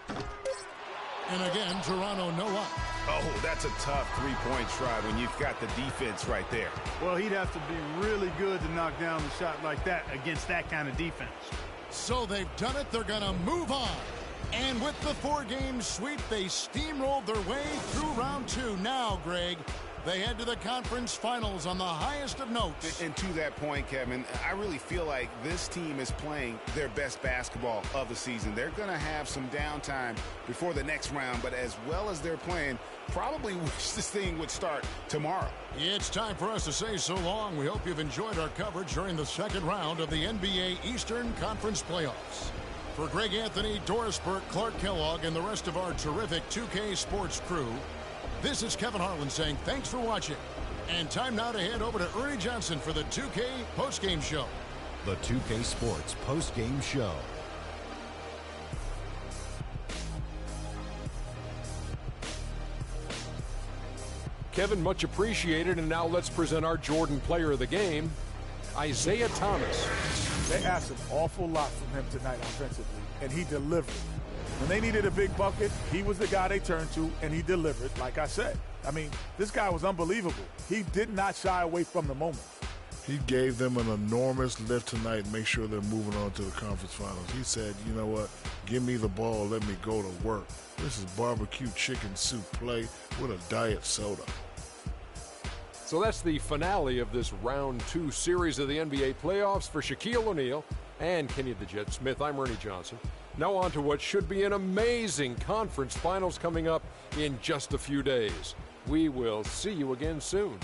And again, Toronto no up. Oh, that's a tough three-point try when you've got the defense right there. Well, he'd have to be really good to knock down the shot like that against that kind of defense. So they've done it. They're going to move on. And with the 4-game sweep, they steamrolled their way through round 2. Now, Greg, they head to the conference finals on the highest of notes. And to that point, Kevin, I really feel like this team is playing their best basketball of the season. They're going to have some downtime before the next round, but as well as they're playing, probably wish this thing would start tomorrow. It's time for us to say so long. We hope you've enjoyed our coverage during the second round of the NBA Eastern Conference Playoffs. For Greg Anthony, Doris Burke, Clark Kellogg, and the rest of our terrific 2K Sports crew, this is Kevin Harlan saying thanks for watching. And time now to head over to Ernie Johnson for the 2K postgame show. The 2K Sports postgame show. Kevin, much appreciated. And now let's present our Jordan player of the game, Isaiah Thomas. They asked an awful lot from him tonight offensively, and he delivered. When they needed a big bucket, he was the guy they turned to, and he delivered, like I said. I mean, this guy was unbelievable. He did not shy away from the moment. He gave them an enormous lift tonight and make sure they're moving on to the conference finals. He said, you know what, give me the ball, let me go to work. This is barbecue chicken soup play with a diet soda. So that's the finale of this round 2 series of the NBA playoffs for Shaquille O'Neal and Kenny the Jet Smith. I'm Ernie Johnson. Now on to what should be an amazing conference finals coming up in just a few days. We will see you again soon.